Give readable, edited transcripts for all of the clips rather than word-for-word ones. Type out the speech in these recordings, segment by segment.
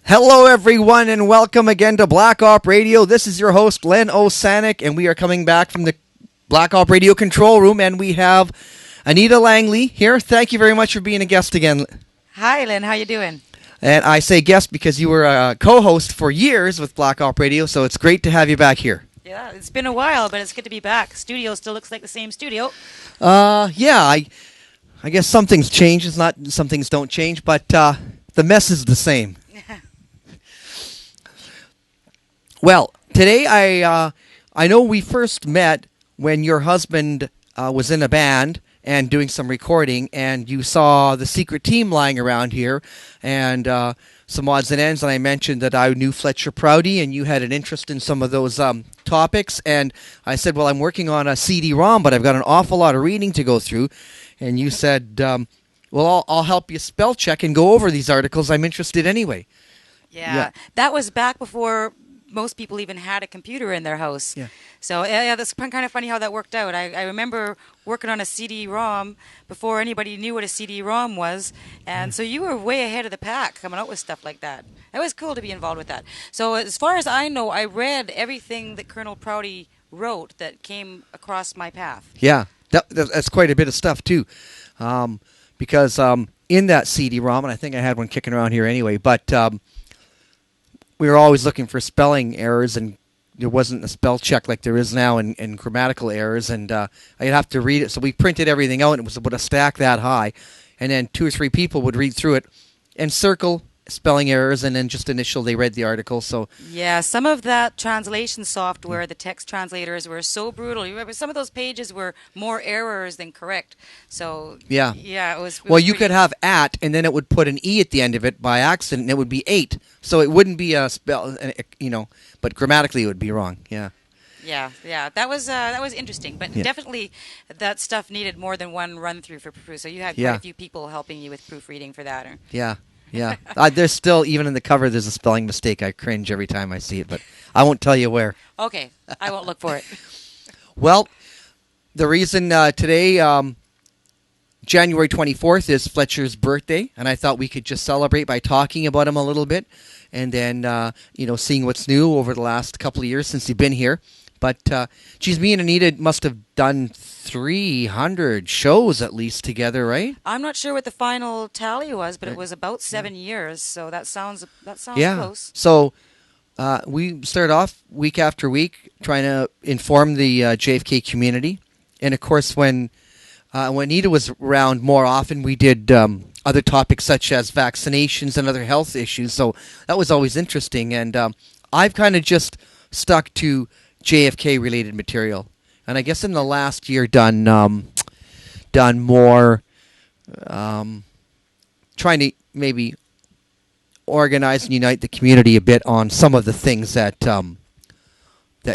Hello, everyone, and welcome again to Black Op Radio. This is your host, Len Osanic, and we are coming back from the Black Op Radio control room, and we have Anita Langley here. Thank you very much for being a guest again. Hi, Len. How you doing? And I say guest because you were a co-host for years with Black Op Radio, so it's great to have you back here. Yeah, it's been a while, but it's good to be back. Studio still looks like the same studio. I guess some things change. It's not some things don't change, but the mess is the same. Well, today I know we first met when your husband was in a band and doing some recording, and you saw the secret team lying around here and some odds and ends, and I mentioned that I knew Fletcher Prouty, and you had an interest in some of those topics, and I said, well, I'm working on a CD-ROM, but I've got an awful lot of reading to go through, and you said, well, I'll help you spell check and go over these articles. I'm interested anyway. Yeah. That was back before most people even had a computer in their house. Yeah. So, yeah, that's kind of funny how that worked out. I remember working on a CD-ROM before anybody knew what a CD-ROM was, and so you were way ahead of the pack coming out with stuff like that. It was cool to be involved with that. So as far as I know, I read everything that Colonel Prouty wrote that came across my path. Yeah, that's quite a bit of stuff, too, because in that CD-ROM, and I think I had one kicking around here anyway, but we were always looking for spelling errors, and there wasn't a spell check like there is now in grammatical errors, and I'd have to read it. So we printed everything out, and it was about a stack that high, and then 2 or 3 people would read through it and circle spelling errors, and then just initial they read the article. So yeah, some of that translation software, the text translators were so brutal. You remember some of those pages were more errors than correct. So yeah, it was. Well, you could have at, and then it would put an e at the end of it by accident, and it would be 8. So it wouldn't be a spell, but grammatically it would be wrong. Yeah. Yeah, that was interesting, but definitely that stuff needed more than one run through for proof. So you had quite a few people helping you with proofreading for that. Yeah. There's still, even in the cover, there's a spelling mistake. I cringe every time I see it, but I won't tell you where. Okay, I won't look for it. Well, the reason today, January 24th, is Fletcher's birthday, and I thought we could just celebrate by talking about him a little bit, and then, seeing what's new over the last couple of years since he's been here. But, geez, me and Anita must have done 300 shows at least together, right? I'm not sure what the final tally was, but it was about 7 years. So that sounds yeah. Close. So we started off week after week trying to inform the JFK community, and of course, when Anita was around more often, we did other topics such as vaccinations and other health issues. So that was always interesting, and I've kind of just stuck to JFK-related material, and I guess in the last year done more trying to maybe organize and unite the community a bit on some of the things that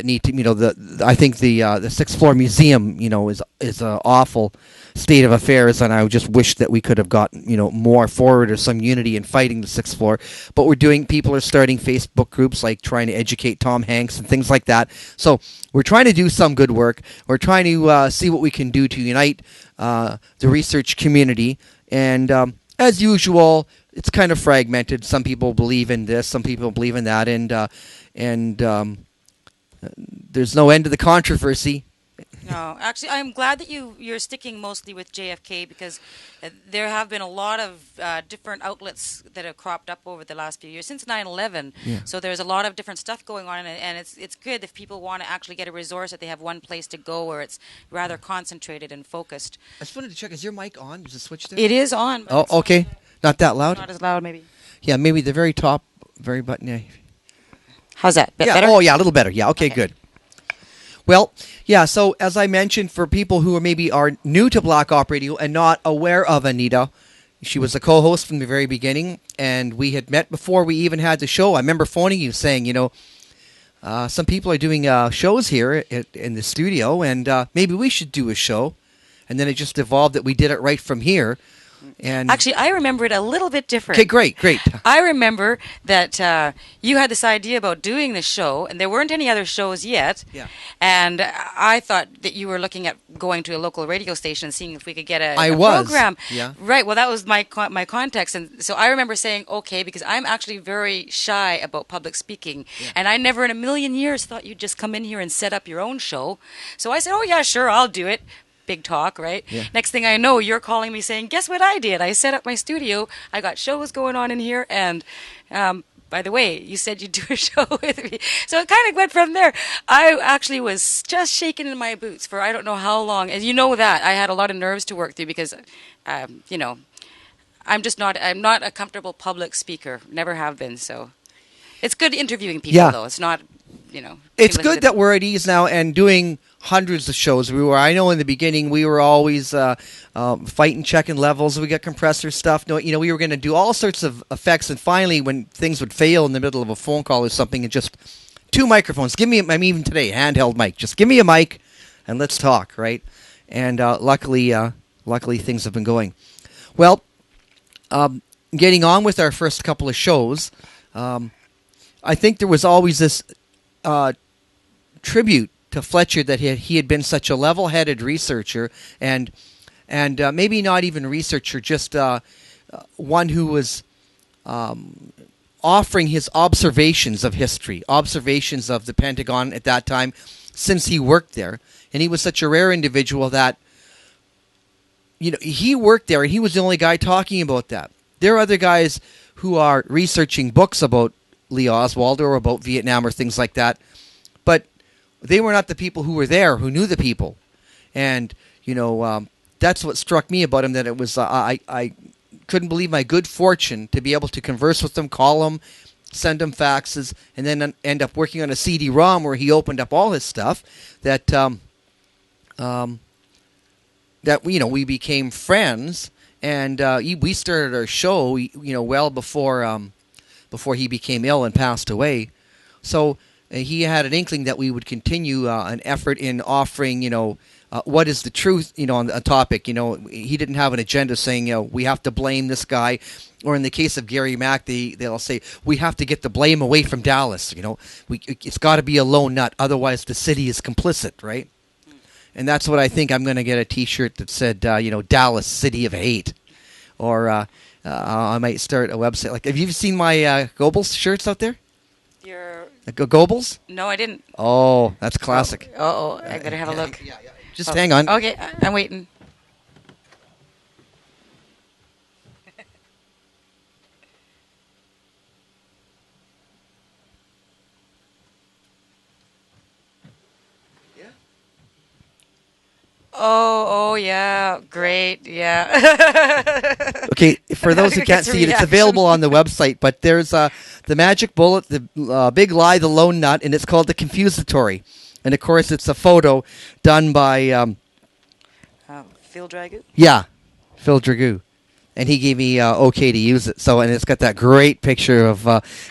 need to, I think the 6th floor museum, is an awful state of affairs, and I just wish that we could have gotten, more forward or some unity in fighting the 6th floor. But people are starting Facebook groups, like trying to educate Tom Hanks and things like that. So we're trying to do some good work. We're trying to see what we can do to unite the research community. And as usual, it's kind of fragmented. Some people believe in this, some people believe in that, and there's no end to the controversy. No, actually, I'm glad that you're sticking mostly with JFK, because there have been a lot of different outlets that have cropped up over the last few years since 9/11. Yeah. So there's a lot of different stuff going on, and it's good if people want to actually get a resource that they have one place to go where it's rather concentrated and focused. I just wanted to check: is your mic on? Is it switched there? It is on. But Oh, okay. Not that loud. Not as loud, maybe. Yeah, maybe the very top, very button. Yeah. How's that? Better? Oh, yeah, a little better. Yeah, okay, good. Well, yeah, so as I mentioned, for people who are new to Black Op Radio and not aware of Anita, she was a co-host from the very beginning, and we had met before we even had the show. I remember phoning you saying, some people are doing shows here in the studio, and maybe we should do a show. And then it just evolved that we did it right from here. And Actually, I remember it a little bit different. okay, great. I remember that you had this idea about doing the show, and there weren't any other shows yet. Yeah. And I thought that you were looking at going to a local radio station and seeing if we could get I a was. program. Yeah. Right. Well, that was my context, and so I remember saying okay because I'm actually very shy about public speaking, and I never in a million years thought you'd just come in here and set up your own show. So I said, oh yeah, sure, I'll do it. Big talk, right? Yeah. Next thing I know, you're calling me saying, guess what I did? I set up my studio. I got shows going on in here. And by the way, you said you'd do a show with me. So it kind of went from there. I actually was just shaking in my boots for I don't know how long. And you know that. I had a lot of nerves to work through because, you know, I'm not a comfortable public speaker. Never have been. So it's good interviewing people, though. It's not, you know. It's good that we're at ease now and doing hundreds of shows. I know in the beginning we were always fighting, checking levels. We got compressor stuff. No, we were going to do all sorts of effects. And finally, when things would fail in the middle of a phone call or something, and just 2 microphones. Even today, handheld mic. Just give me a mic and let's talk, right? And luckily things have been going well. Getting on with our first couple of shows, I think there was always this tribute to Fletcher that he had been such a level-headed researcher and maybe not even researcher, just one who was offering his observations of history, observations of the Pentagon at that time since he worked there. And he was such a rare individual that, he worked there and he was the only guy talking about that. There are other guys who are researching books about Lee Oswald or about Vietnam or things like that, but they were not the people who were there, who knew the people. And, that's what struck me about him, that it was, I couldn't believe my good fortune to be able to converse with them, call them, send them faxes, and then end up working on a CD-ROM where he opened up all his stuff, that we became friends, and we started our show, well before he became ill and passed away. So he had an inkling that we would continue an effort in offering, what is the truth, on a topic. He didn't have an agenda saying, we have to blame this guy. Or in the case of Gary Mack, they'll say, we have to get the blame away from Dallas. It's got to be a lone nut. Otherwise, the city is complicit, right? And that's what I think. I'm going to get a T-shirt that said, Dallas, City of Hate. Or I might start a website. Have you seen my Goebbels shirts out there? Your Goebbels? No, I didn't. Oh, that's classic. Oh, I gotta have a look. Yeah. Just hang on. Okay, I'm waiting. Oh, yeah, great, yeah. Okay, for those who can't see it, it's available on the website, but there's the magic bullet, the big lie, the lone nut, and it's called the Confusatory. And, of course, it's a photo done by... Phil Dragoo? Yeah, Phil Dragoo. And he gave me okay to use it. So, and it's got that great picture of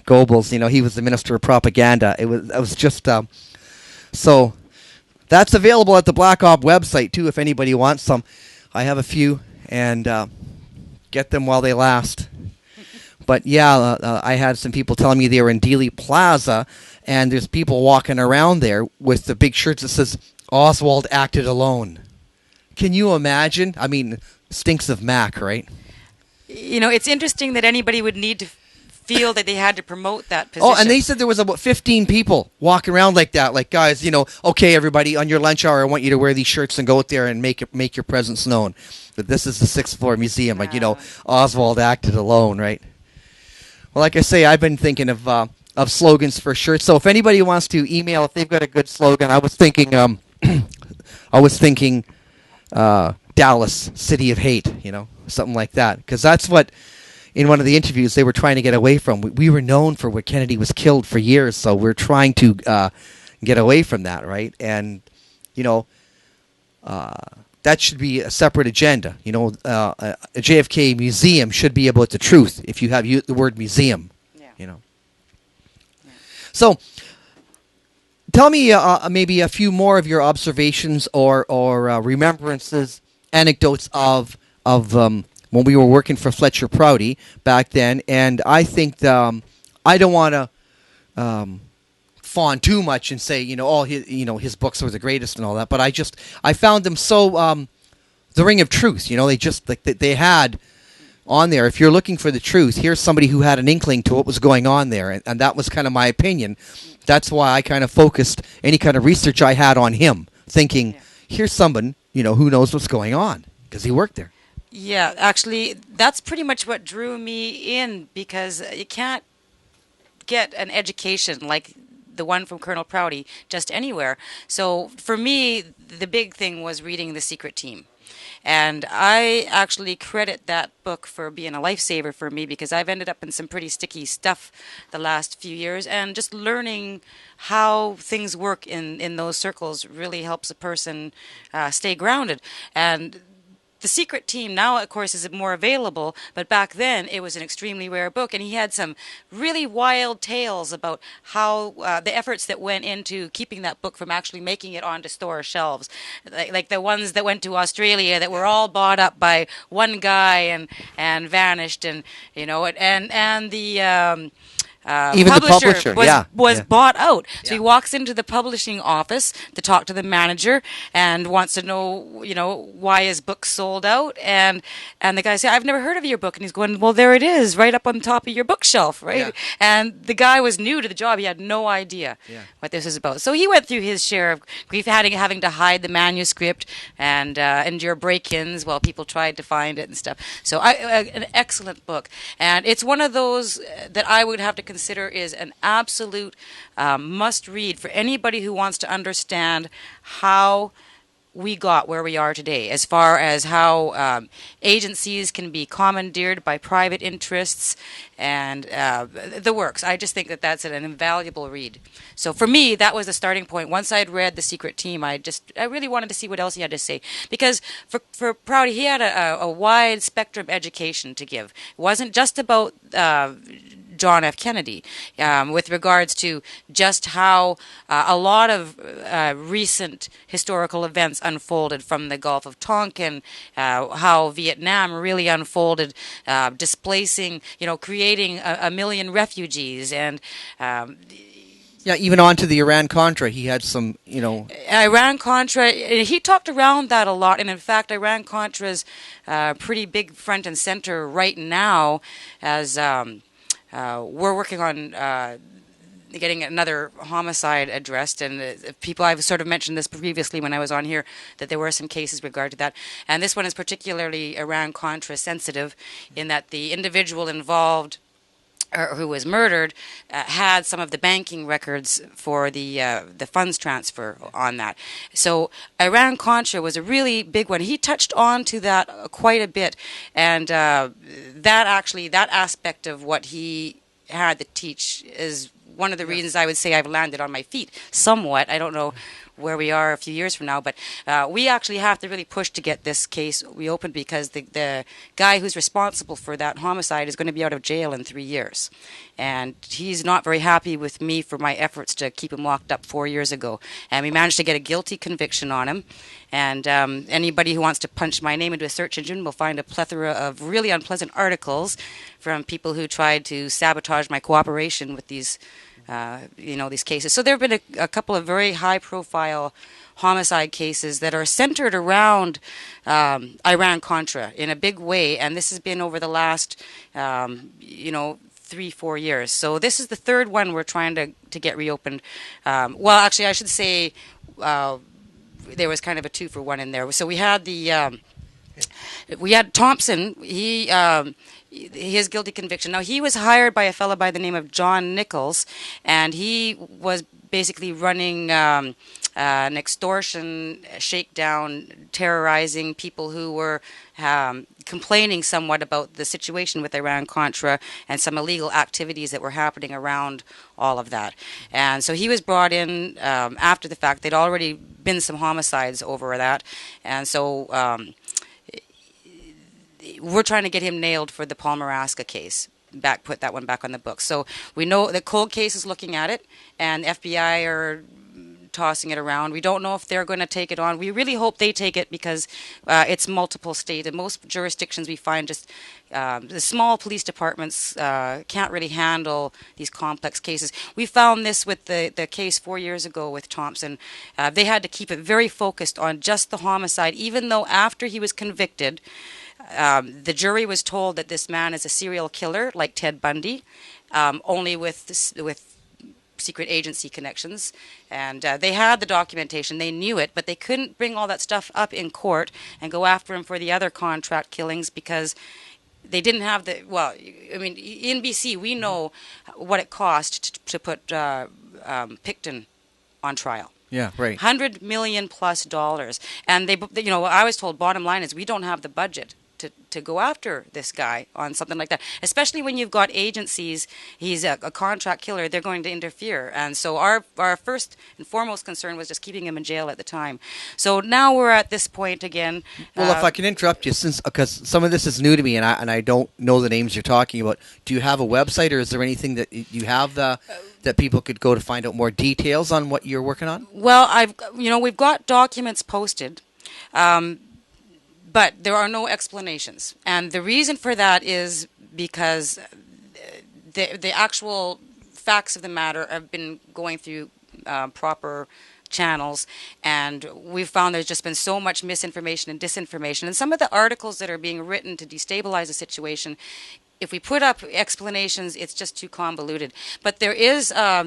Goebbels. He was the Minister of Propaganda. It was just... so... That's available at the Black Op website, too, if anybody wants some. I have a few, and get them while they last. But, yeah, I had some people telling me they were in Dealey Plaza, and there's people walking around there with the big shirts that says, Oswald acted alone. Can you imagine? I mean, stinks of Mac, right? It's interesting that anybody would need to feel that they had to promote that position. Oh, and they said there was about 15 people walking around like that. Like, guys, okay, everybody, on your lunch hour, I want you to wear these shirts and go out there and make your presence known. But this is the 6th floor museum. Like, Oswald acted alone, right? Well, like I say, I've been thinking of slogans for shirts. So if anybody wants to email, if they've got a good slogan, I was thinking, Dallas, City of Hate, something like that. Because that's what... In one of the interviews, they were trying to get away from. We were known for where Kennedy was killed for years, so we're trying to get away from that, right? And, that should be a separate agenda. A JFK museum should be about the truth if you have the word museum, Yeah. So, tell me maybe a few more of your observations or remembrances, anecdotes of when we were working for Fletcher Prouty back then, and I think I don't want to fawn too much and say all his books were the greatest and all that, but I found them so the ring of truth. They just like they had on there. If you're looking for the truth, here's somebody who had an inkling to what was going on there, and that was kind of my opinion. That's why I kind of focused any kind of research I had on him, thinking, here's someone who knows what's going on because he worked there. Yeah, actually, that's pretty much what drew me in, because you can't get an education like the one from Colonel Prouty just anywhere. So for me, the big thing was reading The Secret Team. And I actually credit that book for being a lifesaver for me, because I've ended up in some pretty sticky stuff the last few years, and just learning how things work in those circles really helps a person stay grounded. And The Secret Team now, of course, is more available, but back then it was an extremely rare book, and he had some really wild tales about how the efforts that went into keeping that book from actually making it onto store shelves, like the ones that went to Australia that were all bought up by one guy and vanished, and and the Even the publisher, was yeah. bought out. So he Yeah. walks into the publishing office to talk to the manager and wants to know, why his book sold out. And the guy said, "I've never heard of your book." And he's going, "Well, there it is, right up on top of your bookshelf, right?" Yeah. And the guy was new to the job; he had no idea Yeah. what this is about. So he went through his share of grief, having to hide the manuscript and endure break-ins while people tried to find it and stuff. So an excellent book, and it's one of those that I would have to consider is an absolute must-read for anybody who wants to understand how we got where we are today, as far as how agencies can be commandeered by private interests and the works. I just think that that's an invaluable read. So for me, that was the starting point. Once I'd read The Secret Team, I really wanted to see what else he had to say, because for Prouty, he had a wide spectrum education to give. It wasn't just about John F. Kennedy, with regards to just how a lot of recent historical events unfolded from the Gulf of Tonkin, how Vietnam really unfolded, displacing, creating a million refugees, and Yeah, even on to the Iran-Contra, he had some, Iran-Contra, he talked around that a lot, and in fact, Iran-Contra's pretty big front and center right now, as we're working on getting another homicide addressed, and I've sort of mentioned this previously when I was on here, that there were some cases regard to that, and this one is particularly Iran-Contra sensitive, in that the individual involved, or who was murdered, had some of the banking records for the funds transfer on that. So Iran-Contra was a really big one. He touched on to that quite a bit, and that aspect of what he had to teach is one of the reasons I would say I've landed on my feet somewhat. I don't know where we are a few years from now, but we actually have to really push to get this case reopened, because the guy who's responsible for that homicide is going to be out of jail in 3 years. And he's not very happy with me for my efforts to keep him locked up 4 years ago. And we managed to get a guilty conviction on him. And anybody who wants to punch my name into a search engine will find a plethora of really unpleasant articles from people who tried to sabotage my cooperation with these these cases. So there have been a couple of very high-profile homicide cases that are centered around Iran-Contra in a big way, and this has been over the last, 3-4 years. So this is the third one we're trying to get reopened. Well, actually, I should say there was kind of a 2-for-1 in there. So we had we had Thompson. His guilty conviction. Now, he was hired by a fellow by the name of John Nichols, and he was basically running an extortion shakedown, terrorizing people who were complaining somewhat about the situation with Iran-Contra and some illegal activities that were happening around all of that. And so he was brought in after the fact. There'd already been some homicides over that, and so we're trying to get him nailed for the Palmeraska case. Put that one back on the books. So we know the cold case is looking at it, and FBI are tossing it around. We don't know if they're going to take it on. We really hope they take it because it's multiple state. In most jurisdictions, we find just the small police departments can't really handle these complex cases. We found this with the case 4 years ago with Thompson. They had to keep it very focused on just the homicide, even though after he was convicted, the jury was told that this man is a serial killer like Ted Bundy, only with secret agency connections, and they had the documentation. They knew it, but they couldn't bring all that stuff up in court and go after him for the other contract killings because they didn't have the. Well, I mean, in BC, we know what it cost to put Picton on trial. Yeah, right. $100 million plus, and I was told bottom line is we don't have the budget to go after this guy on something like that, especially when you've got agencies. He's a contract killer. They're going to interfere, and so our first and foremost concern was just keeping him in jail at the time. So now we're at this point again. Well, if I can interrupt you, since because some of this is new to me and I don't know the names you're talking about, do you have a website or is there anything that you have that people could go to find out more details on what you're working on? Well, we've got documents posted. But there are no explanations. And the reason for that is because the actual facts of the matter have been going through proper channels, and we've found there's just been so much misinformation and disinformation. And some of the articles that are being written to destabilize the situation, if we put up explanations, it's just too convoluted. But there is a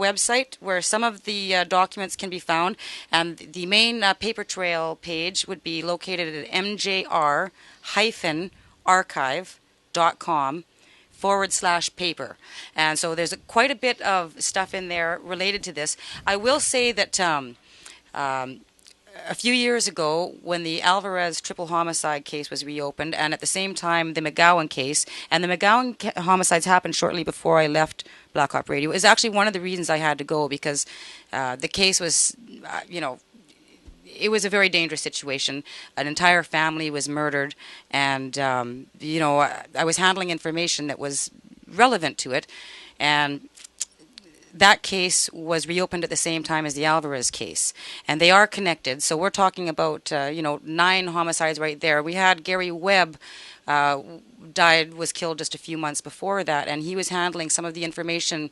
website where some of the documents can be found, and the main paper trail page would be located at mjr-archive.com/paper. And so there's quite a bit of stuff in there related to this. I will say that a few years ago, when the Alvarez triple homicide case was reopened, and at the same time the McGowan case, and the McGowan homicides happened shortly before I left Black Op Radio, is actually one of the reasons I had to go, because the case was, it was a very dangerous situation. An entire family was murdered, and, I was handling information that was relevant to it, and that case was reopened at the same time as the Alvarez case, and they are connected. So we're talking about 9 homicides right there. We had Gary Webb was killed just a few months before that, and he was handling some of the information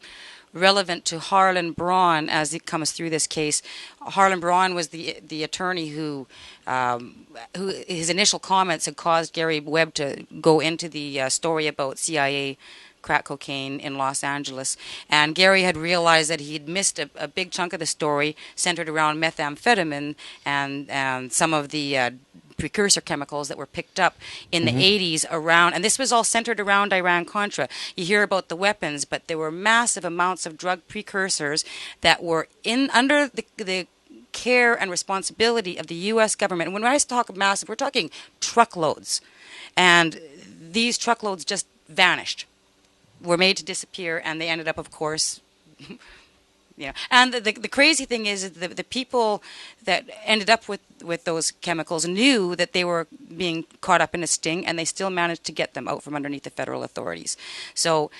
relevant to Harlan Braun as it comes through this case. Harlan Braun was the attorney who his initial comments had caused Gary Webb to go into the story about CIA crack cocaine in Los Angeles, and Gary had realized that he'd missed a big chunk of the story centered around methamphetamine and some of the precursor chemicals that were picked up in the 80s around, and this was all centered around Iran-Contra. You hear about the weapons, but there were massive amounts of drug precursors that were under the care and responsibility of the U.S. government. And when I talk massive, we're talking truckloads, and these truckloads just vanished, were made to disappear, and they ended up, of course, And the crazy thing is the people that ended up with those chemicals knew that they were being caught up in a sting, and they still managed to get them out from underneath the federal authorities. So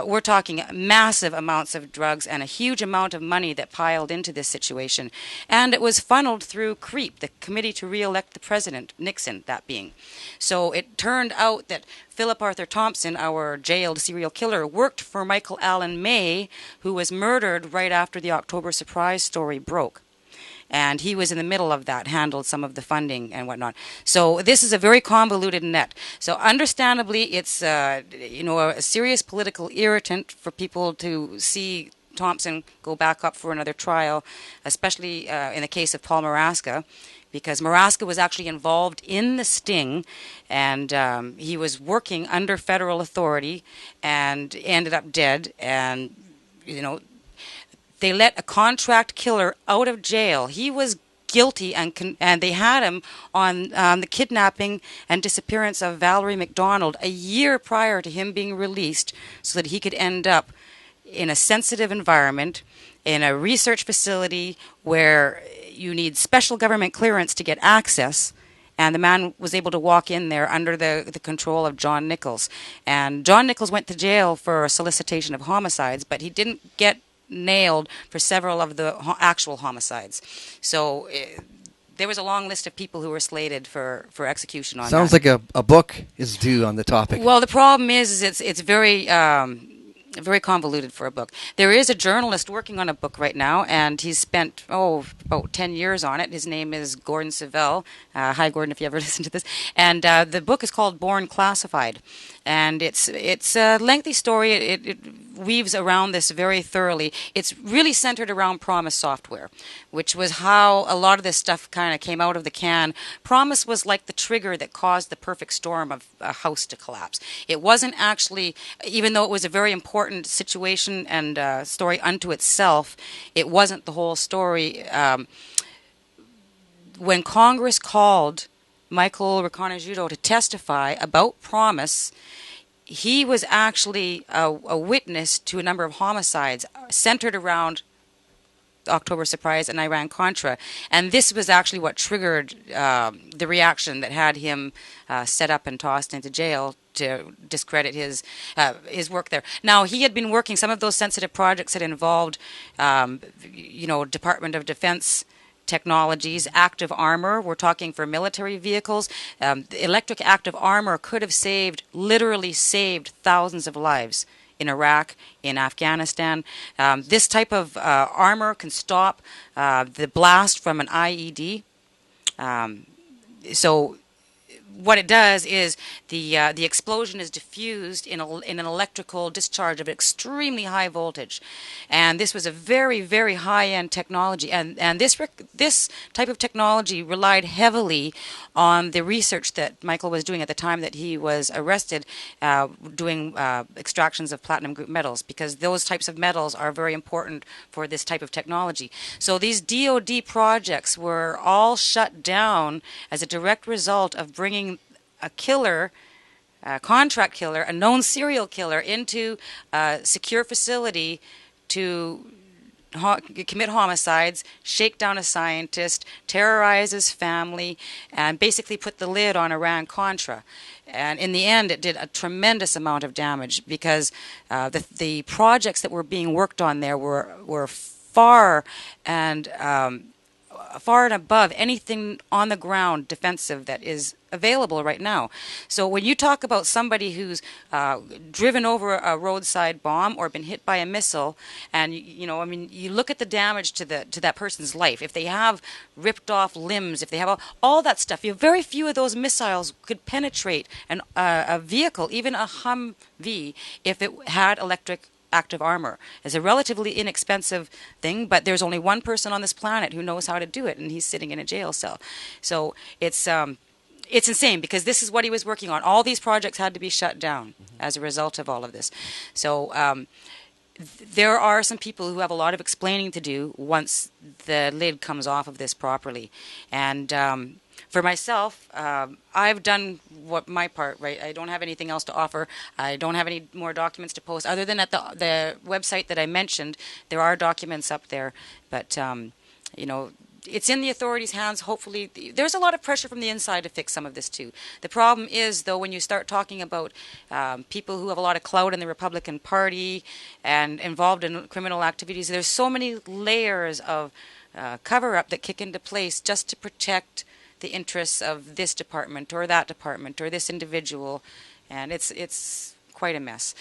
we're talking massive amounts of drugs and a huge amount of money that piled into this situation. And it was funneled through CREEP, the Committee to Re-elect the President, Nixon, that being. So it turned out that Philip Arthur Thompson, our jailed serial killer, worked for Michael Allen May, who was murdered right after the October surprise story broke. And he was in the middle of that, handled some of the funding and whatnot. So this is a very convoluted net. So understandably, it's a serious political irritant for people to see Thompson go back up for another trial, especially in the case of Paul Maraska, because Maraska was actually involved in the sting, and he was working under federal authority and ended up dead. And, they let a contract killer out of jail. He was guilty, and they had him on the kidnapping and disappearance of Valerie McDonald a year prior to him being released, so that he could end up in a sensitive environment, in a research facility where you need special government clearance to get access. And the man was able to walk in there under the control of John Nichols. And John Nichols went to jail for solicitation of homicides, but he didn't get nailed for several of the actual homicides. So there was a long list of people who were slated for execution on Sounds that. like a book is due on the topic. Well, the problem is it's very very convoluted for a book. There is a journalist working on a book right now, and he's spent about 10 years on it. His name is Gordon Savell. Hi, Gordon, if you ever listen to this. And the book is called Born Classified, and it's a lengthy story. It weaves around this very thoroughly. It's really centered around Promise software, which was how a lot of this stuff kind of came out of the can. Promise was like the trigger that caused the perfect storm of a house to collapse. It wasn't actually, even though it was a very important situation and story unto itself, it wasn't the whole story. When Congress called Michael Riconosciuto to testify about Promise, he was actually a witness to a number of homicides centered around October Surprise and Iran-Contra. And this was actually what triggered the reaction that had him set up and tossed into jail to discredit his work there. Now, he had been working some of those sensitive projects that involved, Department of Defense technologies, active armor. We're talking for military vehicles. Electric active armor could have literally saved thousands of lives in Iraq, in Afghanistan. This type of armor can stop the blast from an IED. So what it does is the explosion is diffused in an electrical discharge of extremely high voltage, and this was a very, very high-end technology. And this type of technology relied heavily on the research that Michael was doing at the time that he was arrested, doing extractions of platinum group metals, because those types of metals are very important for this type of technology. So these DoD projects were all shut down as a direct result of bringing a killer, a contract killer, a known serial killer into a secure facility to commit homicides, shake down a scientist, terrorize his family, and basically put the lid on Iran-Contra. And in the end, it did a tremendous amount of damage, because the projects that were being worked on there were far and above anything on the ground defensive that is available right now. So when you talk about somebody who's driven over a roadside bomb or been hit by a missile, and you look at the damage to that person's life. If they have ripped off limbs, if they have all that stuff, very few of those missiles could penetrate a vehicle, even a Humvee, if it had electric active armor. It's a relatively inexpensive thing, but there's only one person on this planet who knows how to do it, and he's sitting in a jail cell. So it's insane, because this is what he was working on. All these projects had to be shut down as a result of all of this. So there are some people who have a lot of explaining to do once the lid comes off of this properly. And for myself, I've done my part, right? I don't have anything else to offer. I don't have any more documents to post, other than at the website that I mentioned. There are documents up there, but it's in the authorities' hands. Hopefully, there's a lot of pressure from the inside to fix some of this too. The problem is, though, when you start talking about people who have a lot of clout in the Republican Party and involved in criminal activities, there's so many layers of cover-up that kick into place just to protect the interests of this department or that department or this individual, and it's quite a mess.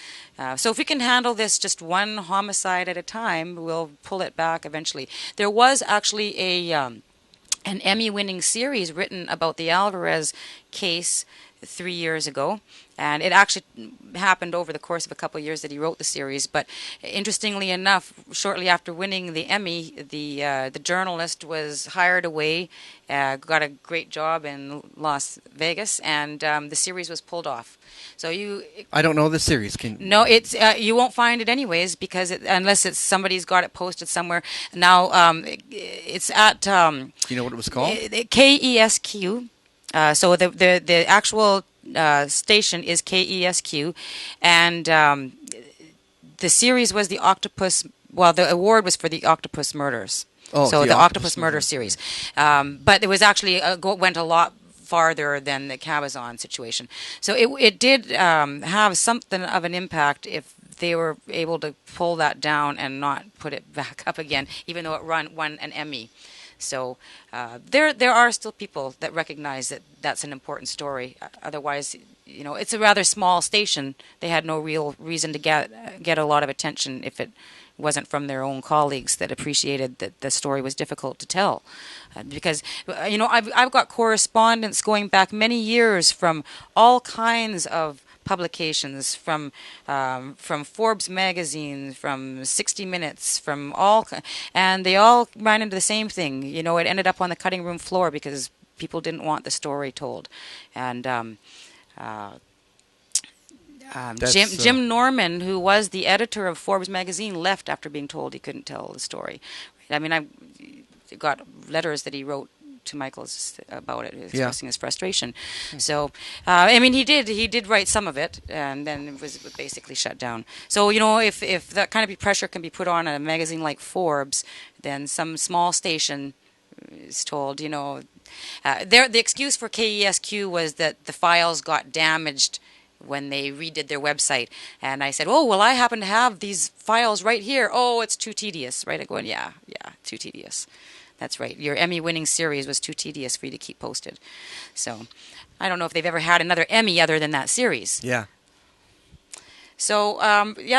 So if we can handle this just one homicide at a time, we'll pull it back eventually. There was actually an Emmy-winning series written about the Alvarez case 3 years ago, and it actually happened over the course of a couple of years that he wrote the series. But interestingly enough, shortly after winning the Emmy, the journalist was hired away, got a great job in Las Vegas, and the series was pulled off. So I don't know the series. No, it's you won't find it anyways, because unless it's somebody's got it posted somewhere. Now it's at. Do you know what it was called? KESQ. So the actual station is KESQ, and the series was the Octopus. Well, the award was for the Octopus Murders. Oh, so the Octopus Murder Murder series, but it was actually went a lot farther than the Cabazon situation. So it did have something of an impact if they were able to pull that down and not put it back up again, even though it won an Emmy. So there are still people that recognize that that's an important story. Otherwise, it's a rather small station. They had no real reason to get a lot of attention if it wasn't from their own colleagues that appreciated that the story was difficult to tell. Because I've got correspondence going back many years from all kinds of publications, from Forbes magazine, from 60 Minutes, and they all ran into the same thing. It ended up on the cutting room floor because people didn't want the story told. And Jim Norman, who was the editor of Forbes magazine, left after being told he couldn't tell the story. I mean, I got letters that he wrote to Michael about it, expressing his frustration. So, he did write some of it, and then it was basically shut down. So, if that kind of pressure can be put on a magazine like Forbes, then some small station is told, the excuse for KESQ was that the files got damaged when they redid their website. And I said, oh, well, I happen to have these files right here. Oh, it's too tedious, right? I go, yeah, too tedious. That's right. Your Emmy-winning series was too tedious for you to keep posted. So I don't know if they've ever had another Emmy other than that series. Yeah. So,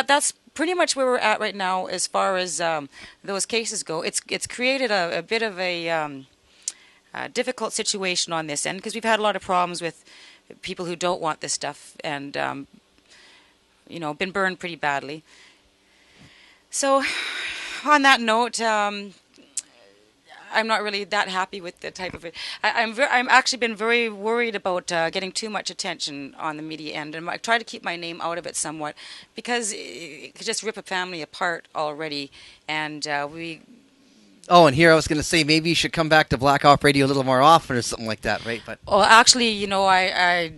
that's pretty much where we're at right now as far as those cases go. It's created a bit of a difficult situation on this end because we've had a lot of problems with people who don't want this stuff and, been burned pretty badly. So on that note, I'm not really that happy with the type of it. I'm actually been very worried about getting too much attention on the media end, and I try to keep my name out of it somewhat because it could just rip a family apart already. And we. Oh, and here I was going to say maybe you should come back to Black Op Radio a little more often or something like that, right? But well, actually, I'm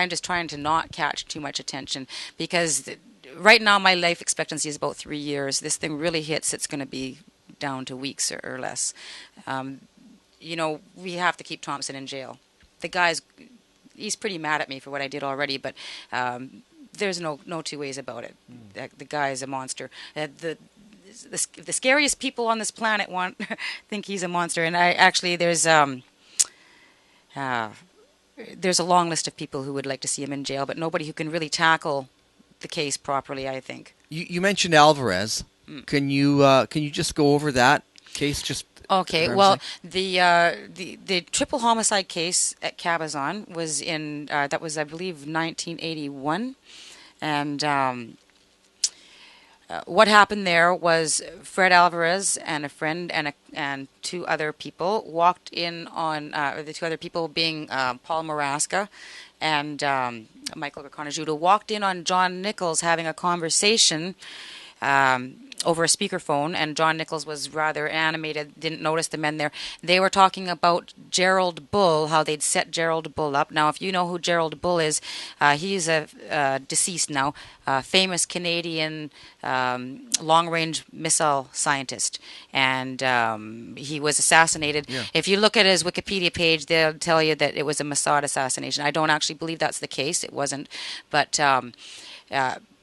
just trying to not catch too much attention because right now my life expectancy is about 3 years. This thing really hits, it's going to be down to weeks or less. We have to keep Thompson in jail. The he's pretty mad at me for what I did already, but there's no two ways about it. The guy is a monster. The scariest people on this planet think he's a monster, and there's a long list of people who would like to see him in jail, but nobody who can really tackle the case properly, I think. You mentioned Alvarez. Can you just go over that case? Just okay. Well, the triple homicide case at Cabazon was in that was, I believe, 1981, and what happened there was Fred Alvarez and a friend and two other people walked in on the two other people being Paul Maraska and Michael Racconajudo walked in on John Nichols having a conversation over a speakerphone, and John Nichols was rather animated, didn't notice the men there. They were talking about Gerald Bull, how they'd set Gerald Bull up. Now, if you know who Gerald Bull is, he's a deceased now, famous Canadian long-range missile scientist, and he was assassinated. Yeah. If you look at his Wikipedia page, they'll tell you that it was a Mossad assassination. I don't actually believe that's the case. It wasn't, but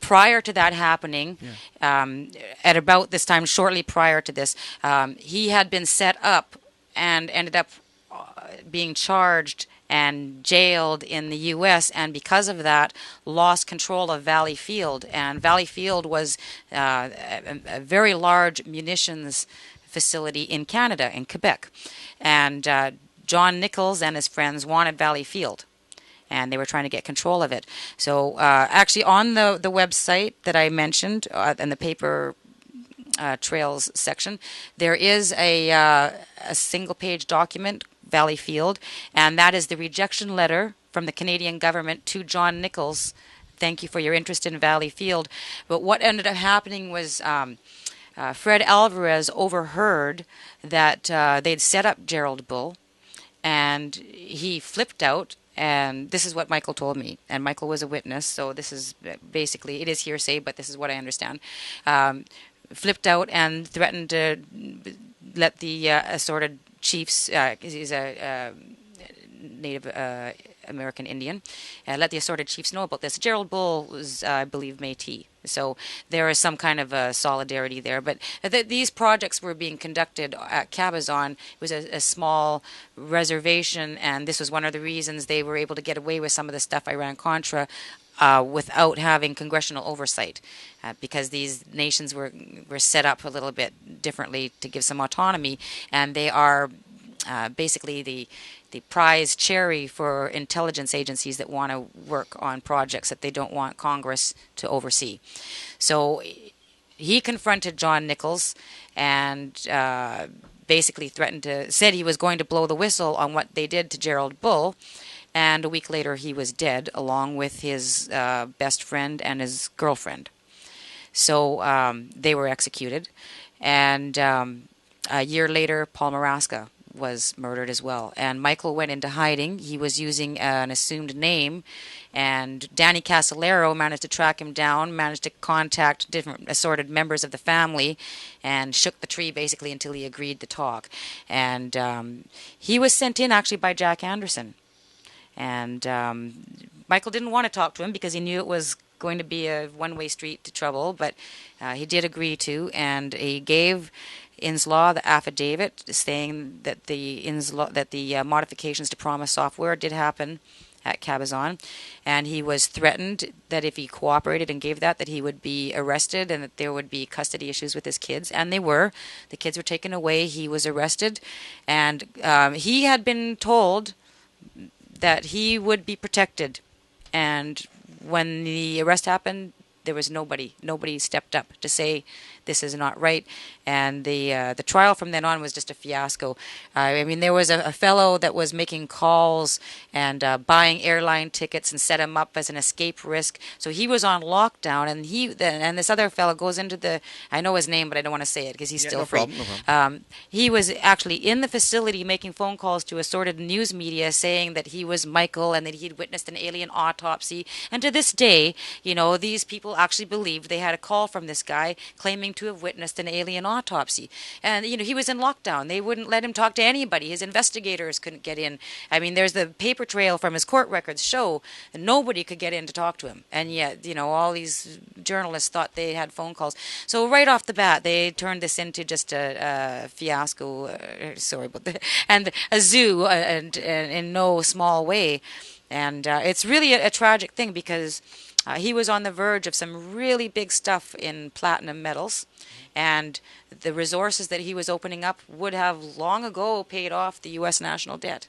prior to that happening, at about this time, shortly prior to this, he had been set up and ended up being charged and jailed in the U.S., and because of that, lost control of Valley Field. And Valley Field was a very large munitions facility in Canada, in Quebec. And John Nichols and his friends wanted Valley Field, and they were trying to get control of it. So actually on the website that I mentioned, in the paper trails section, there is a single-page document, Valley Field, and that is the rejection letter from the Canadian government to John Nichols. Thank you for your interest in Valley Field. But what ended up happening was Fred Alvarez overheard that they'd set up Gerald Bull, and he flipped out. And this is what Michael told me, and Michael was a witness, so this is basically, it is hearsay, but this is what I understand. Flipped out and threatened to let the assorted chiefs, he's a native American Indian, let the assorted chiefs know about this. Gerald Bull was, I believe, Métis. So there is some kind of a solidarity there. But these projects were being conducted at Cabazon. It was a small reservation, and this was one of the reasons they were able to get away with some of the stuff Iran-Contra without having congressional oversight, because these nations were set up a little bit differently to give some autonomy, and they are basically the prize cherry for intelligence agencies that want to work on projects that they don't want Congress to oversee. So he confronted John Nichols and basically said he was going to blow the whistle on what they did to Gerald Bull. And a week later, he was dead, along with his best friend and his girlfriend. So they were executed. And a year later, Paul Maraska was murdered as well. And Michael went into hiding. He was using an assumed name. And Danny Casolaro managed to track him down, managed to contact different assorted members of the family, and shook the tree basically until he agreed to talk. And he was sent in actually by Jack Anderson. And Michael didn't want to talk to him because he knew it was going to be a one-way street to trouble, but he did agree to, and he gave Inslaw the affidavit saying that the modifications to Promise software did happen at Cabazon, and he was threatened that if he cooperated and gave that he would be arrested and that there would be custody issues with his kids, and they were. The kids were taken away. He was arrested, and he had been told that he would be protected. And when the arrest happened, there was nobody stepped up to say this is not right, and the trial from then on was just a fiasco. I mean, there was a fellow that was making calls and buying airline tickets and set him up as an escape risk. So he was on lockdown, and this other fellow goes into I know his name, but I don't want to say it because he's still free. No problem. He was actually in the facility making phone calls to assorted news media saying that he was Michael and that he'd witnessed an alien autopsy. And to this day, these people actually believed they had a call from this guy claiming to have witnessed an alien autopsy. And, he was in lockdown. They wouldn't let him talk to anybody. His investigators couldn't get in. I mean, there's the paper trail from his court records show that nobody could get in to talk to him. And yet, all these journalists thought they had phone calls. So right off the bat, they turned this into just a fiasco, and a zoo, and in no small way. And it's really a tragic thing because he was on the verge of some really big stuff in platinum metals, and the resources that he was opening up would have long ago paid off the U.S. national debt.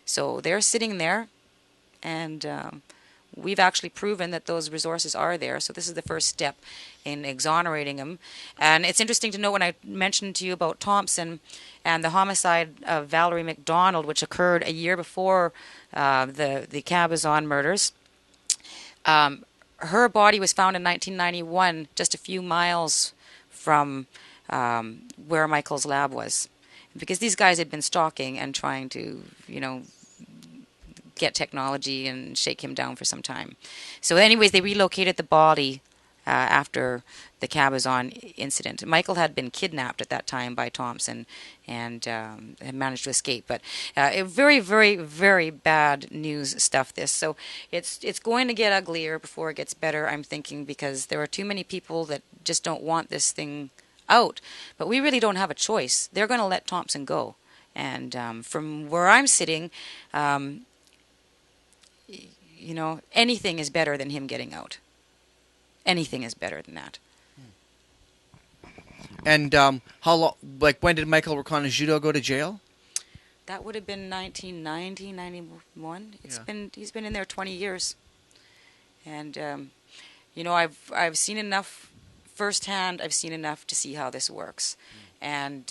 So they're sitting there, and we've actually proven that those resources are there. So this is the first step in exonerating him. And it's interesting to note when I mentioned to you about Thompson and the homicide of Valerie McDonald, which occurred a year before the Cabazon murders. Her body was found in 1991, just a few miles from where Michael's lab was, because these guys had been stalking and trying to, get technology and shake him down for some time. So anyways, they relocated the body after the Cabazon incident. Michael had been kidnapped at that time by Thompson and had managed to escape. But very, very, very bad news stuff, this. So it's going to get uglier before it gets better, I'm thinking, because there are too many people that just don't want this thing out. But we really don't have a choice. They're going to let Thompson go. And from where I'm sitting, anything is better than him getting out. Anything is better than that. And how long? Like, when did Michael Rakana-Judo go to jail? That would have been 1990, 91. He's been in there 20 years, and I've seen enough firsthand. I've seen enough to see how this works, and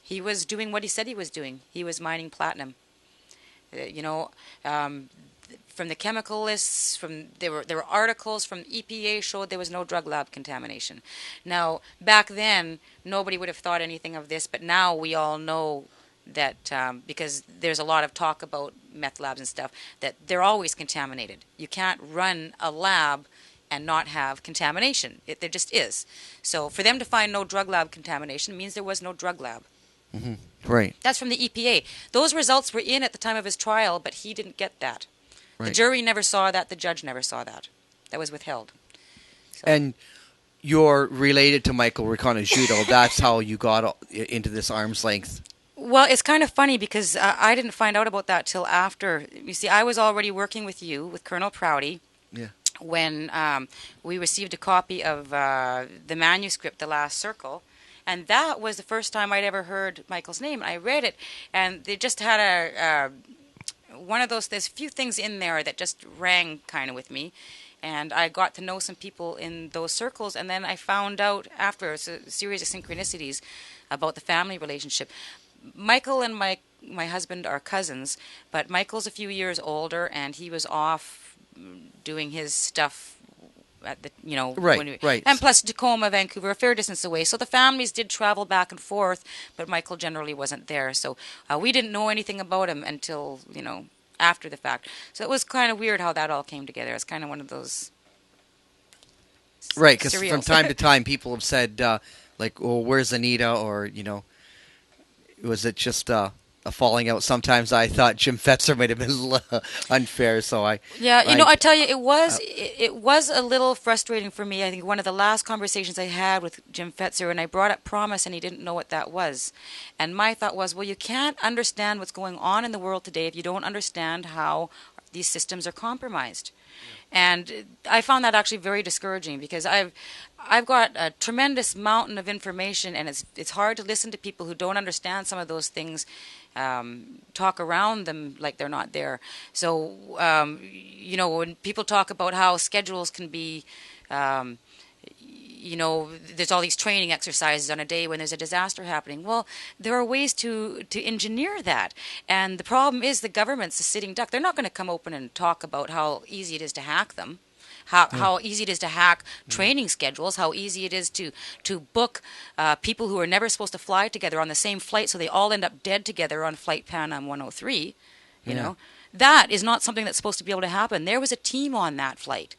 he was doing what he said he was doing. He was mining platinum. From the chemical lists, there were articles from EPA showed there was no drug lab contamination. Now, back then, nobody would have thought anything of this, but now we all know that because there's a lot of talk about meth labs and stuff, that they're always contaminated. You can't run a lab and not have contamination. There just is. So for them to find no drug lab contamination means there was no drug lab. Mm-hmm. Right. That's from the EPA. Those results were in at the time of his trial, but he didn't get that. The Right. jury never saw that. The judge never saw that. That was withheld. So. And you're related to Michael Riconosciuto. That's how you got into this arm's length. Well, it's kind of funny because I didn't find out about that till after. You see, I was already working with you, with Colonel Prouty, Yeah. when we received a copy of the manuscript, The Last Circle. And that was the first time I'd ever heard Michael's name. I read it, and they just had one of those, there's a few things in there that just rang kind of with me. And I got to know some people in those circles, and then I found out after a series of synchronicities about the family relationship. Michael and my husband are cousins, but Michael's a few years older, and he was off doing his stuff at the, Right. and plus Tacoma, Vancouver, a fair distance away. So the families did travel back and forth, but Michael generally wasn't there. So we didn't know anything about him until, after the fact. So it was kind of weird how that all came together. It's kind of one of those Right, because surreal. from time to time people have said, like, "Oh, where's Anita?" Or, was it just a falling out? Sometimes I thought Jim Fetzer might have been a little unfair, so I... Yeah, I tell you, it was a little frustrating for me. I think one of the last conversations I had with Jim Fetzer, and I brought up promise, and he didn't know what that was. And my thought was, well, you can't understand what's going on in the world today if you don't understand how these systems are compromised. And I found that actually very discouraging because I've got a tremendous mountain of information, and it's hard to listen to people who don't understand some of those things, talk around them like they're not there. So, when people talk about how schedules can be, there's all these training exercises on a day when there's a disaster happening. Well, there are ways to engineer that. And the problem is the government's a sitting duck. They're not going to come open and talk about how easy it is to hack them. How easy it is to hack training schedules, how easy it is to book people who are never supposed to fly together on the same flight so they all end up dead together on Flight Pan Am 103. You know, that is not something that's supposed to be able to happen. There was a team on that flight.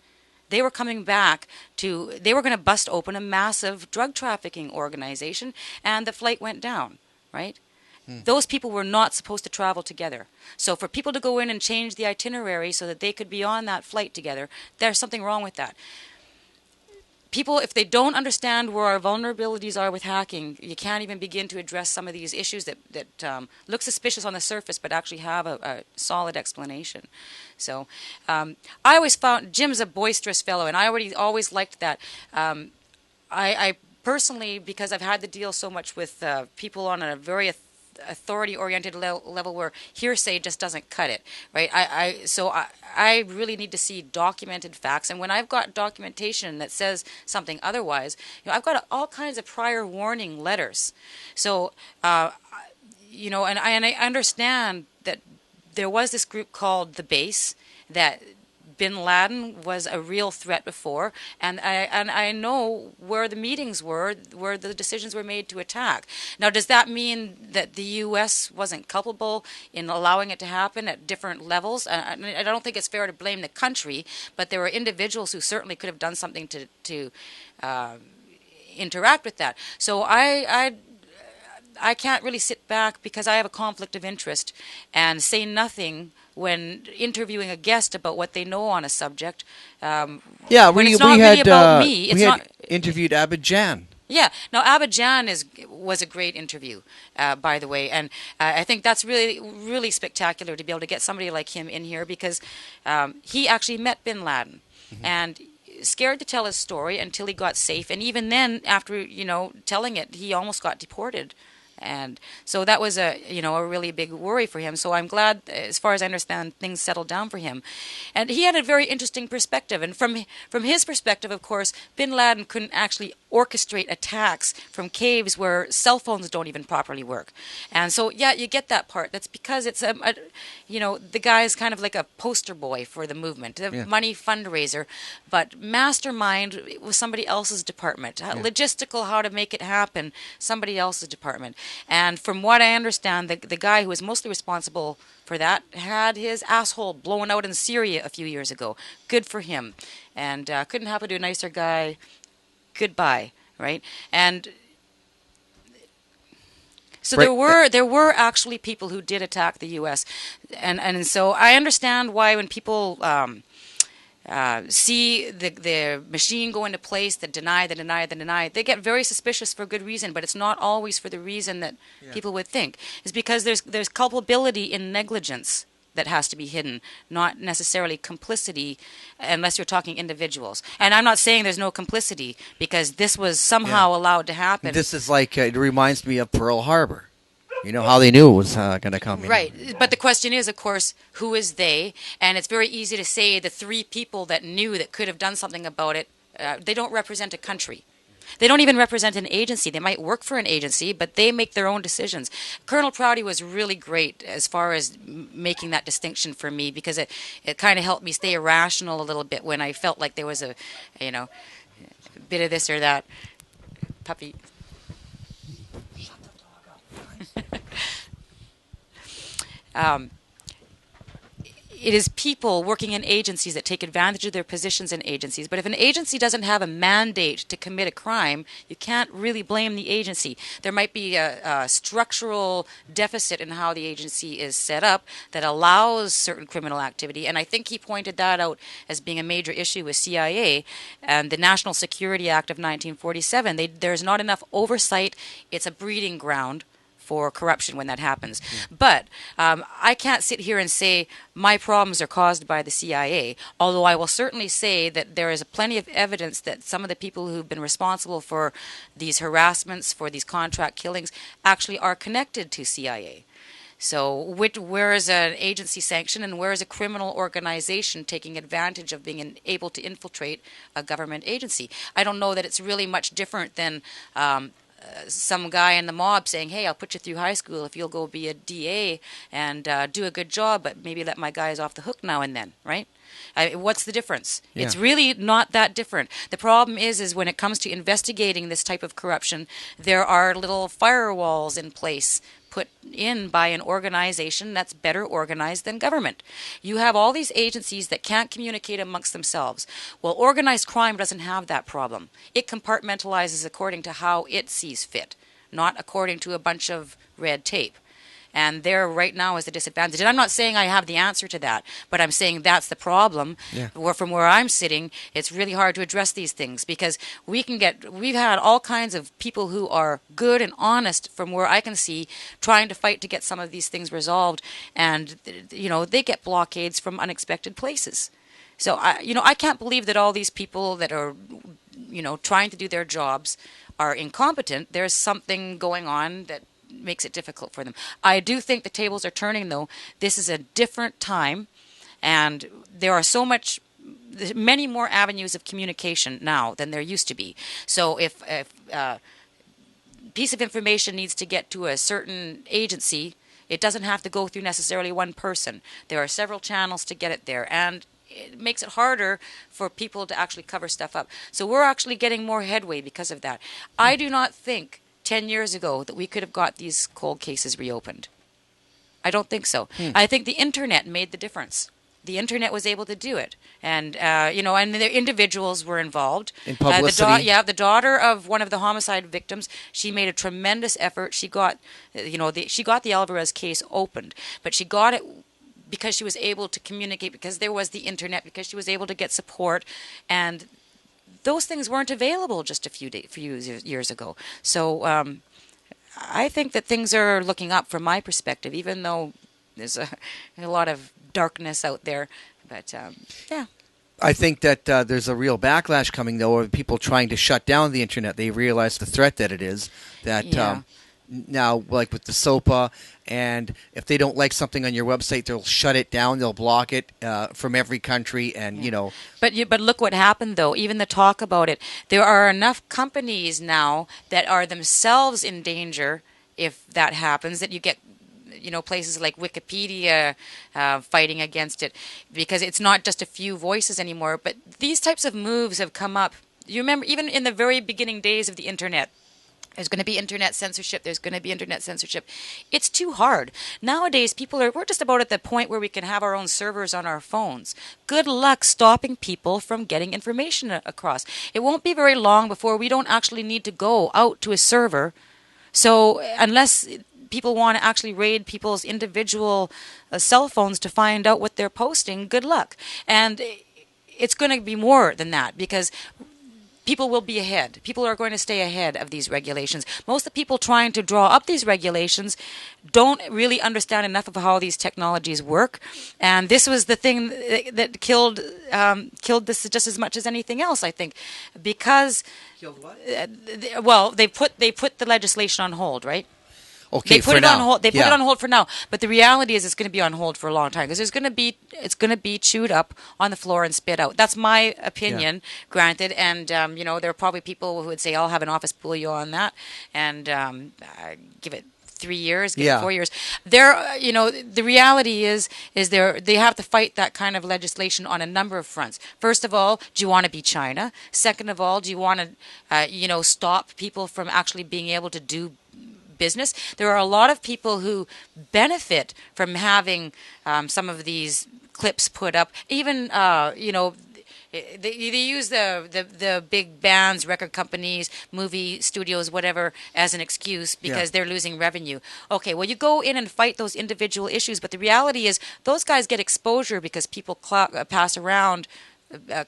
They were coming back they were going to bust open a massive drug trafficking organization, and the flight went down, right? Those people were not supposed to travel together. So for people to go in and change the itinerary so that they could be on that flight together, there's something wrong with that. People, if they don't understand where our vulnerabilities are with hacking, you can't even begin to address some of these issues that look suspicious on the surface but actually have a solid explanation. So I always found Jim's a boisterous fellow, and I always liked that. I personally, because I've had to deal so much with people on a very authority-oriented level where hearsay just doesn't cut it, right? So I really need to see documented facts, and when I've got documentation that says something otherwise, I've got all kinds of prior warning letters. So, and I understand that there was this group called the Base that Bin Laden was a real threat before, and I know where the meetings were, where the decisions were made to attack. Now, does that mean that the U.S. wasn't culpable in allowing it to happen at different levels? I don't think it's fair to blame the country, but there were individuals who certainly could have done something to interact with that. So I can't really sit back because I have a conflict of interest and say nothing when interviewing a guest about what they know on a subject. When it's not really about me. It's not interviewed Abidjan. Yeah. Now, Abidjan was a great interview, by the way, and I think that's really, really spectacular to be able to get somebody like him in here because he actually met Bin Laden, and scared to tell his story until he got safe, and even then, after telling it, he almost got deported. And so that was a really big worry for him. So I'm glad, as far as I understand, things settled down for him. And he had a very interesting perspective. And from his perspective, of course, Bin Laden couldn't actually orchestrate attacks from caves where cell phones don't even properly work. And so, yeah, you get that part. That's because it's the guy is kind of like a poster boy for the movement, a money fundraiser, but mastermind was somebody else's department. Logistical, how to make it happen, somebody else's department. And from what I understand, the guy who was mostly responsible for that had his asshole blown out in Syria a few years ago. Good for him. And couldn't happen to a nicer guy. Goodbye, right? And So Right. there were actually people who did attack the U.S. and so I understand why when people see the machine go into place, that deny, they get very suspicious for good reason, but it's not always for the reason that people would think. It's because there's culpability in negligence that has to be hidden, not necessarily complicity, unless you're talking individuals. And I'm not saying there's no complicity, because this was somehow allowed to happen. This is like, it reminds me of Pearl Harbor. You know how they knew it was going to come. Right. But the question is, of course, who is they? And it's very easy to say the three people that knew that could have done something about it, they don't represent a country. They don't even represent an agency. They might work for an agency, but they make their own decisions. Colonel Prouty was really great as far as making that distinction for me, because it kind of helped me stay irrational a little bit when I felt like there was a bit of this or that. Puppy. It is people working in agencies that take advantage of their positions in agencies. But if an agency doesn't have a mandate to commit a crime, you can't really blame the agency. There might be a structural deficit in how the agency is set up that allows certain criminal activity. And I think he pointed that out as being a major issue with CIA and the National Security Act of 1947. There's not enough oversight. It's a breeding ground for corruption when that happens. But I can't sit here and say my problems are caused by the CIA, although I will certainly say that there is plenty of evidence that some of the people who've been responsible for these harassments, for these contract killings, actually are connected to CIA. So where is an agency sanction and where is a criminal organization taking advantage of being able to infiltrate a government agency? I don't know that it's really much different than some guy in the mob saying, hey, I'll put you through high school if you'll go be a DA and do a good job, but maybe let my guys off the hook now and then, right? What's the difference? Yeah. It's really not that different. The problem is when it comes to investigating this type of corruption, there are little firewalls in place put in by an organization that's better organized than government. You have all these agencies that can't communicate amongst themselves. Well, organized crime doesn't have that problem. It compartmentalizes according to how it sees fit, not according to a bunch of red tape. And there right now is the disadvantage. And I'm not saying I have the answer to that, but I'm saying that's the problem. Yeah. From where I'm sitting, it's really hard to address these things because we've had all kinds of people who are good and honest from where I can see trying to fight to get some of these things resolved. And, they get blockades from unexpected places. So, I can't believe that all these people that are, trying to do their jobs are incompetent. There's something going on that makes it difficult for them. I do think the tables are turning, though. This is a different time, and there are many more avenues of communication now than there used to be. So if a piece of information needs to get to a certain agency, it doesn't have to go through necessarily one person. There are several channels to get it there, and it makes it harder for people to actually cover stuff up. So we're actually getting more headway because of that. I do not think 10 years ago that we could have got these cold cases reopened. I don't think so. I think the internet made the difference. The internet was able to do it. And, and the individuals were involved. In publicity. The daughter of one of the homicide victims, she made a tremendous effort. She got, she got the Alvarez case opened, but she got it because she was able to communicate, because there was the internet, because she was able to get support, and those things weren't available just a few years ago. So I think that things are looking up from my perspective, even though there's a lot of darkness out there. But, yeah. I think that there's a real backlash coming, though, of people trying to shut down the internet. They realize the threat that it is. That now, like with the SOPA, and if they don't like something on your website, they'll shut it down. They'll block it from every country, and But look what happened, though. Even the talk about it, there are enough companies now that are themselves in danger if that happens. That you get, places like Wikipedia fighting against it, because it's not just a few voices anymore. But these types of moves have come up. You remember, even in the very beginning days of the internet. There's going to be internet censorship. There's going to be internet censorship. It's too hard. Nowadays, we're just about at the point where we can have our own servers on our phones. Good luck stopping people from getting information across. It won't be very long before we don't actually need to go out to a server. So unless people want to actually raid people's individual cell phones to find out what they're posting, good luck. And it's going to be more than that, because people will be ahead. People are going to stay ahead of these regulations. Most of the people trying to draw up these regulations don't really understand enough of how these technologies work. And this was the thing that killed this just as much as anything else, I think, because Killed what? well, they put the legislation on hold, right? Okay, They put for it now. on hold. They put Yeah. it on hold for now. But the reality is, it's going to be on hold for a long time, because it's going to be chewed up on the floor and spit out. That's my opinion, granted. And there are probably people who would say, "I'll have an office bully on that," and give it 3 years, give it 4 years. The reality is they have to fight that kind of legislation on a number of fronts. First of all, do you want to be China? Second of all, do you want to stop people from actually being able to do business? There are a lot of people who benefit from having some of these clips put up. Even they use the big bands, record companies, movie studios, whatever, as an excuse because they're losing revenue. Okay, well, you go in and fight those individual issues, but the reality is those guys get exposure because people pass around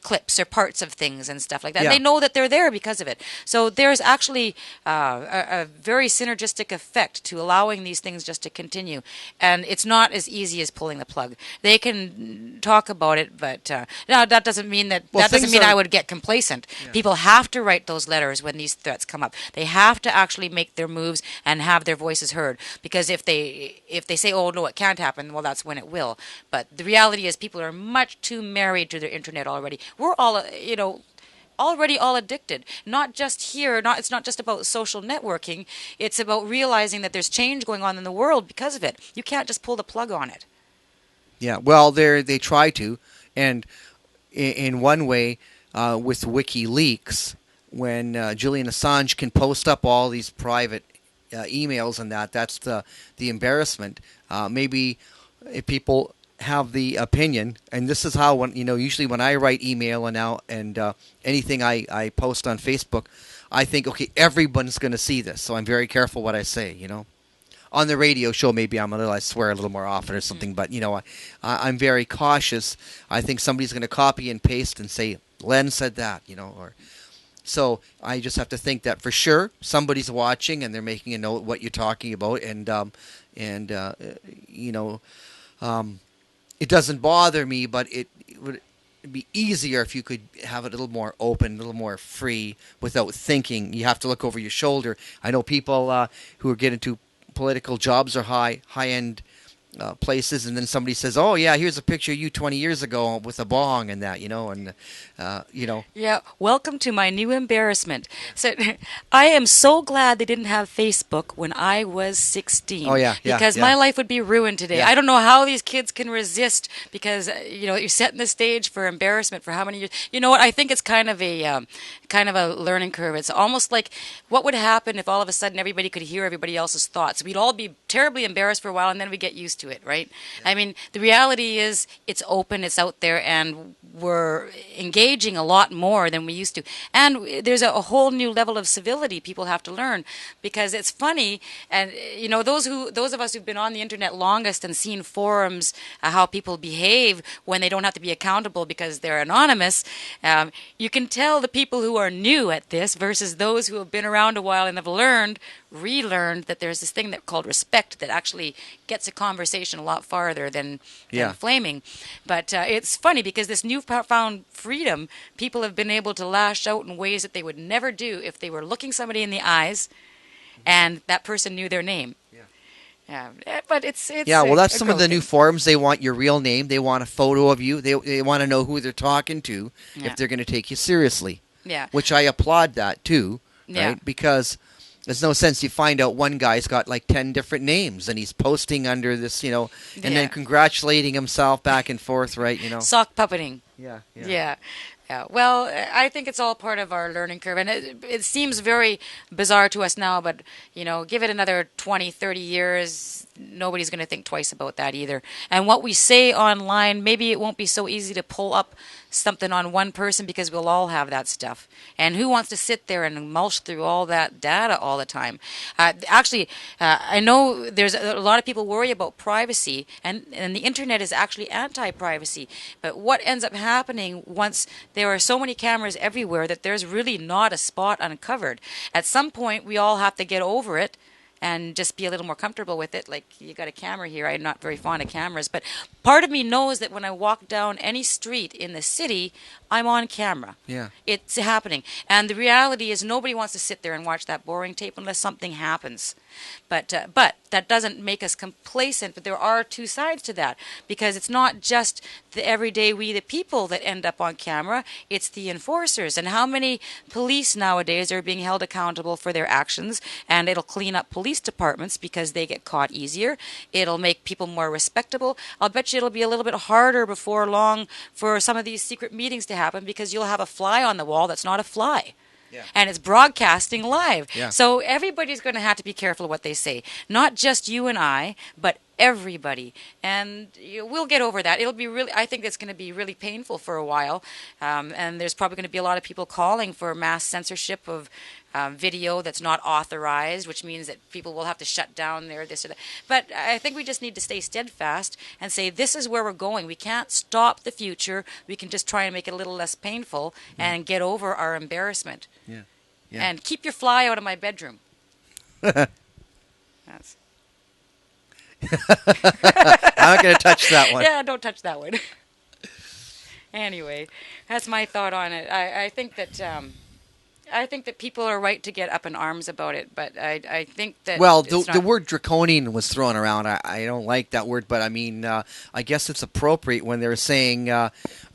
clips or parts of things and stuff like that. Yeah. They know that they're there because of it. So there's actually a very synergistic effect to allowing these things just to continue. And it's not as easy as pulling the plug. They can talk about it, but now that doesn't mean that I would get complacent. Yeah. People have to write those letters when these threats come up. They have to actually make their moves and have their voices heard. Because if they say, "Oh no, it can't happen," well, that's when it will. But the reality is, people are much too married to their internet already. We're all, already all addicted. Not just here. It's not just about social networking. It's about realizing that there's change going on in the world because of it. You can't just pull the plug on it. Yeah. Well, they try to, and in one way, with WikiLeaks, when Julian Assange can post up all these private emails and that's the embarrassment. Maybe if people have the opinion, and this is how usually when I write email and anything I post on Facebook, I think, okay, everyone's going to see this, so I'm very careful what I say. On the radio show, maybe I swear a little more often or something, but I'm very cautious. I think somebody's going to copy and paste and say Len said that, or so I just have to think that for sure somebody's watching and they're making a note what you're talking about, it doesn't bother me, but it would be easier if you could have it a little more open, a little more free, without thinking. You have to look over your shoulder. I know people who are getting into political jobs or high-end places, and then somebody says, "Oh yeah, here's a picture of you 20 years ago with a bong and that," Yeah, welcome to my new embarrassment. So, I am so glad they didn't have Facebook when I was 16. Oh, yeah, because yeah. my life would be ruined today. Yeah. I don't know how these kids can resist, because you're setting the stage for embarrassment for how many years. You know what? I think it's kind of a learning curve. It's almost like, what would happen if all of a sudden everybody could hear everybody else's thoughts? We'd all be terribly embarrassed for a while, and then we get used to it, right? Yeah. I mean, the reality is it's open, it's out there, and we're engaging a lot more than we used to. And there's a whole new level of civility people have to learn, because it's funny, and those of us who've been on the internet longest and seen forums, how people behave when they don't have to be accountable because they're anonymous, you can tell the people who are new at this versus those who have been around a while and have relearned that there's this thing called respect that actually gets a conversation a lot farther than flaming. But it's funny, because this newfound freedom, people have been able to lash out in ways that they would never do if they were looking somebody in the eyes and that person knew their name. Yeah, but it's well, that's some of the new forums. They want your real name. They want a photo of you. They want to know who they're talking to if they're going to take you seriously. Yeah, which I applaud that too. Right, because there's no sense you find out one guy's got like 10 different names and he's posting under this, and then congratulating himself back and forth, right? Sock puppeting. Yeah. Well, I think it's all part of our learning curve, and it seems very bizarre to us now, but give it another 20, 30 years, nobody's going to think twice about that either. And what we say online, maybe it won't be so easy to pull up something on one person because we'll all have that stuff. And who wants to sit there and mulch through all that data all the time? I know there's a lot of people worry about privacy, and the internet is actually anti-privacy. But what ends up happening once there are so many cameras everywhere that there's really not a spot uncovered? At some point, we all have to get over it and just be a little more comfortable with it. Like, you got a camera here. I'm not very fond of cameras, but part of me knows that when I walk down any street in the city, I'm on camera. Yeah. It's happening. And the reality is nobody wants to sit there and watch that boring tape unless something happens. But that doesn't make us complacent. But there are two sides to that, because it's not just the everyday we the people that end up on camera. It's the enforcers. And how many police nowadays are being held accountable for their actions? And it'll clean up police departments because they get caught easier. It'll make people more respectable. I'll bet you it'll be a little bit harder before long for some of these secret meetings to happen, because you'll have a fly on the wall that's not a fly. Yeah. And it's broadcasting live. Yeah. So everybody's going to have to be careful what they say. Not just you and I, but everybody. And we'll get over that. It'll be really, I think it's going to be really painful for a while. And there's probably going to be a lot of people calling for mass censorship of video that's not authorized, which means that people will have to shut down their this or that. But I think we just need to stay steadfast and say, this is where we're going. We can't stop the future. We can just try and make it a little less painful and get over our embarrassment. Yeah. Yeah. And keep your fly out of my bedroom. That's... I'm not going to touch that one. Yeah, don't touch that one. Anyway, that's my thought on it. I think that people are right to get up in arms about it, but I think that... Well, the word draconian was thrown around. I don't like that word, but I mean, I guess it's appropriate when they're saying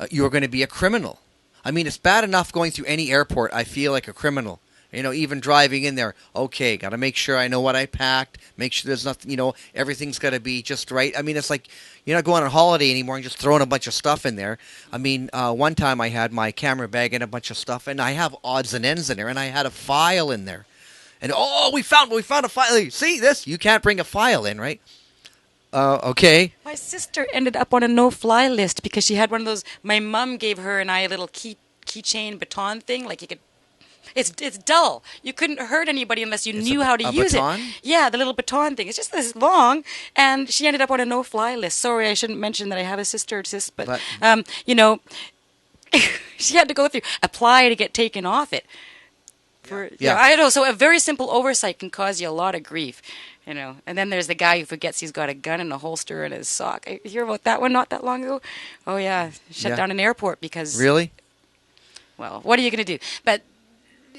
you're going to be a criminal. I mean, it's bad enough going through any airport. I feel like a criminal. You know, even driving in there, okay, got to make sure I know what I packed, make sure there's nothing, everything's got to be just right. I mean, it's like you're not going on holiday anymore and just throwing a bunch of stuff in there. I mean, one time I had my camera bag and a bunch of stuff, and I have odds and ends in there, and I had a file in there. And, we found a file. See this? You can't bring a file in, right? Okay. My sister ended up on a no-fly list because she had one of those, my mom gave her and I a little keychain baton thing, like you could... It's dull. You couldn't hurt anybody unless you knew how to use baton? it. Yeah, the little baton thing. It's just this long, and she ended up on a no-fly list. Sorry, I shouldn't mention that I have a sister, but she had to go through apply to get taken off it. I know. So a very simple oversight can cause you a lot of grief. And then there's the guy who forgets he's got a gun in a holster in his sock. You hear about that one not that long ago? Oh yeah, shut down an airport because... Really? Well, what are you going to do? But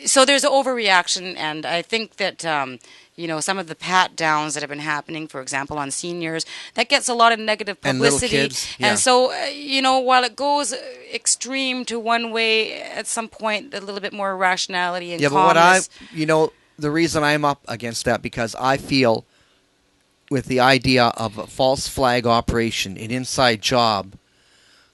so there's an overreaction, and I think that some of the pat downs that have been happening, for example, on seniors, that gets a lot of negative publicity. And little kids. Yeah. And so while it goes extreme to one way, at some point a little bit more rationality and calmness. But the reason I'm up against that, because I feel with the idea of a false flag operation, an inside job,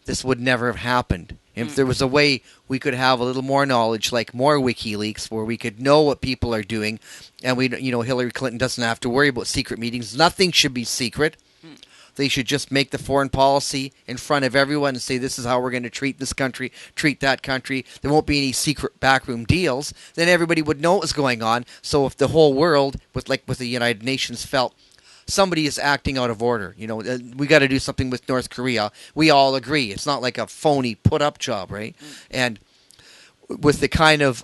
this would never have happened. If there was a way we could have a little more knowledge, like more WikiLeaks, where we could know what people are doing, and Hillary Clinton doesn't have to worry about secret meetings. Nothing should be secret. They should just make the foreign policy in front of everyone and say, this is how we're going to treat this country, treat that country. There won't be any secret backroom deals. Then everybody would know what was going on. So if the whole world, with the United Nations, felt somebody is acting out of order, we got to do something with North Korea, we all agree. It's not like a phony put-up job, right? And with the kind of,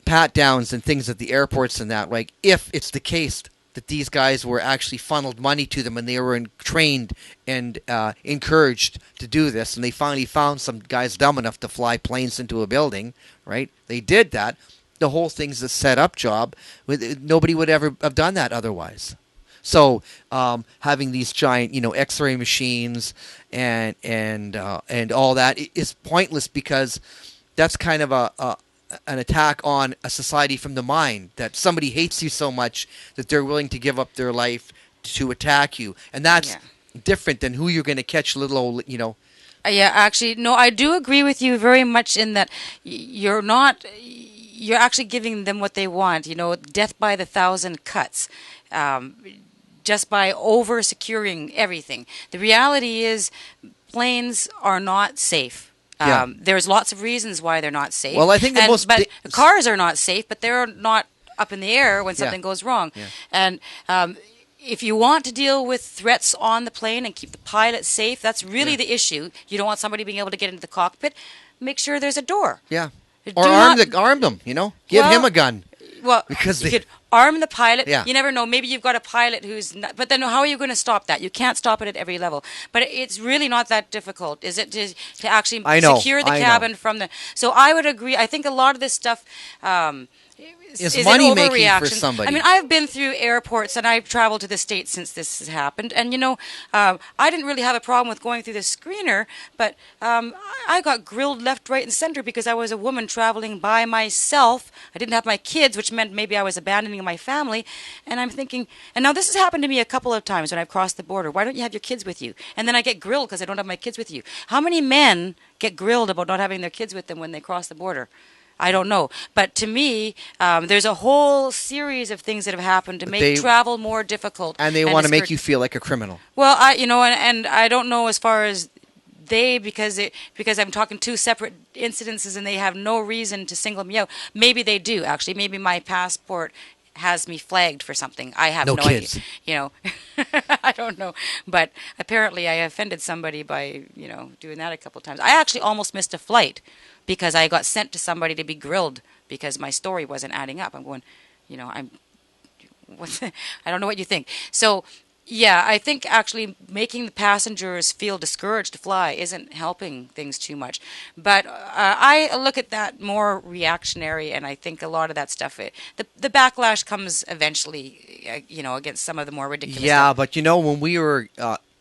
pat-downs and things at the airports and that, like, if it's the case that these guys were actually funneled money to them and they were trained and encouraged to do this, and they finally found some guys dumb enough to fly planes into a building, right? They did that. The whole thing's a set-up job. Nobody would ever have done that otherwise. So having these giant, X-ray machines and all that is pointless, because that's kind of an attack on a society from the mind, that somebody hates you so much that they're willing to give up their life to attack you, and that's different than who you're going to catch, little old, Yeah, actually, no, I do agree with you very much in that you're not. you're actually giving them what they want. Death by the thousand cuts. Just by over securing everything. The reality is planes are not safe. Yeah. There's lots of reasons why they're not safe. Well, I think but cars are not safe, but they're not up in the air when something goes wrong. Yeah. And if you want to deal with threats on the plane and keep the pilot safe, that's really the issue. You don't want somebody being able to get into the cockpit. Make sure there's a door. Yeah. Or arm them, Give him a gun. Well, because you could arm the pilot. Yeah. You never know. Maybe you've got a pilot who's not, but then how are you going to stop that? You can't stop it at every level. But it's really not that difficult, is it, to actually secure the cabin from the... So I would agree. I think a lot of this stuff... is money an making overreaction. for somebody. I mean, I've been through airports and I've traveled to the States since this has happened. And, I didn't really have a problem with going through the screener, but I got grilled left, right, and center because I was a woman traveling by myself. I didn't have my kids, which meant maybe I was abandoning my family. And I'm thinking, and now this has happened to me a couple of times when I've crossed the border. Why don't you have your kids with you? And then I get grilled because I don't have my kids with you. How many men get grilled about not having their kids with them when they cross the border? I don't know. But to me, there's a whole series of things that have happened to make travel more difficult. And they want to make you feel like a criminal. Well, and I don't know as far as because I'm talking two separate incidences and they have no reason to single me out. Maybe they do, actually. Maybe my passport has me flagged for something. I have no kids. idea. I don't know. But apparently I offended somebody by, doing that a couple of times. I actually almost missed a flight because I got sent to somebody to be grilled because my story wasn't adding up. I'm going, I don't know what you think. So, yeah, I think actually making the passengers feel discouraged to fly isn't helping things too much. But I look at that more reactionary, and I think a lot of that stuff, the backlash comes eventually, against some of the more ridiculous stuff. But when we were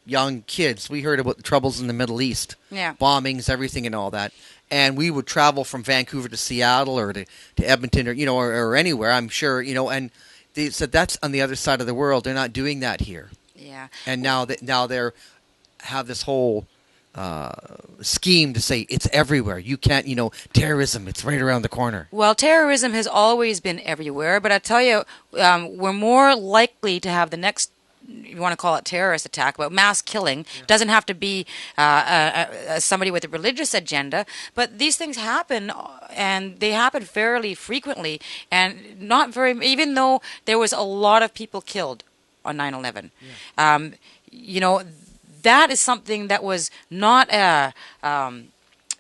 young kids, we heard about the troubles in the Middle East. Yeah. Bombings, everything and all that. And we would travel from Vancouver to Seattle or to Edmonton or anywhere, I'm sure, and they said that's on the other side of the world. They're not doing that here. Yeah. And now they're have this whole scheme to say it's everywhere. You can't, terrorism, it's right around the corner. Well, terrorism has always been everywhere, but I tell you, we're more likely to have the next, you want to call it terrorist attack, but mass killing. Doesn't have to be somebody with a religious agenda, but these things happen, and they happen fairly frequently, and not very, even though there was a lot of people killed on 9/11. Yeah. That is something that was not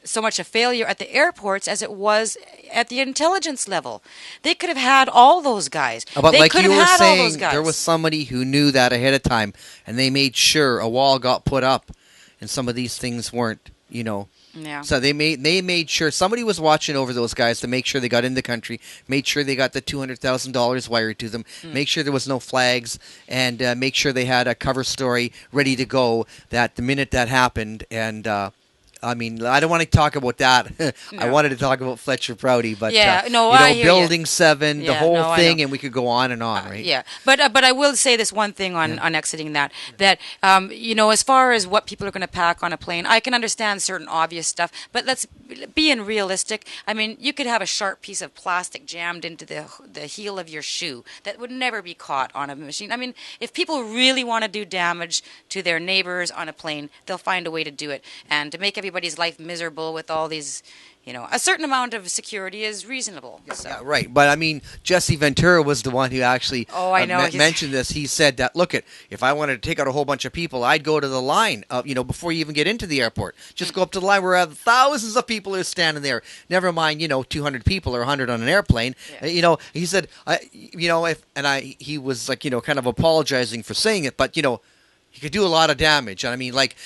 so much a failure at the airports as it was at the intelligence level. They could have had all those guys. But they like could you have were had all those saying, guys. there was somebody who knew that ahead of time, and they made sure a wall got put up, and some of these things weren't, Yeah. So they made sure somebody was watching over those guys to make sure they got in the country, made sure they got the $200,000 wired to them, make sure there was no flags, and make sure they had a cover story ready to go that the minute that happened. And I mean, I don't want to talk about that. No. I wanted to talk about Fletcher Prouty, but I hear Building 7, the whole I thing, know. and we could go on and on, right? Yeah, but I will say this one thing on exiting that as far as what people are going to pack on a plane, I can understand certain obvious stuff, but let's be realistic. I mean, you could have a sharp piece of plastic jammed into the heel of your shoe that would never be caught on a machine. I mean, if people really want to do damage to their neighbors on a plane, they'll find a way to do it, and to make everybody's life miserable with all these, a certain amount of security is reasonable. So. Yeah, right. But I mean, Jesse Ventura was the one who actually mentioned this. He said that, look, if I wanted to take out a whole bunch of people, I'd go to the line, before you even get into the airport. Just go up to the line where thousands of people are standing there. Never mind, 200 people or 100 on an airplane. Yeah. He said, he was like, kind of apologizing for saying it, but, he could do a lot of damage. And I mean, like,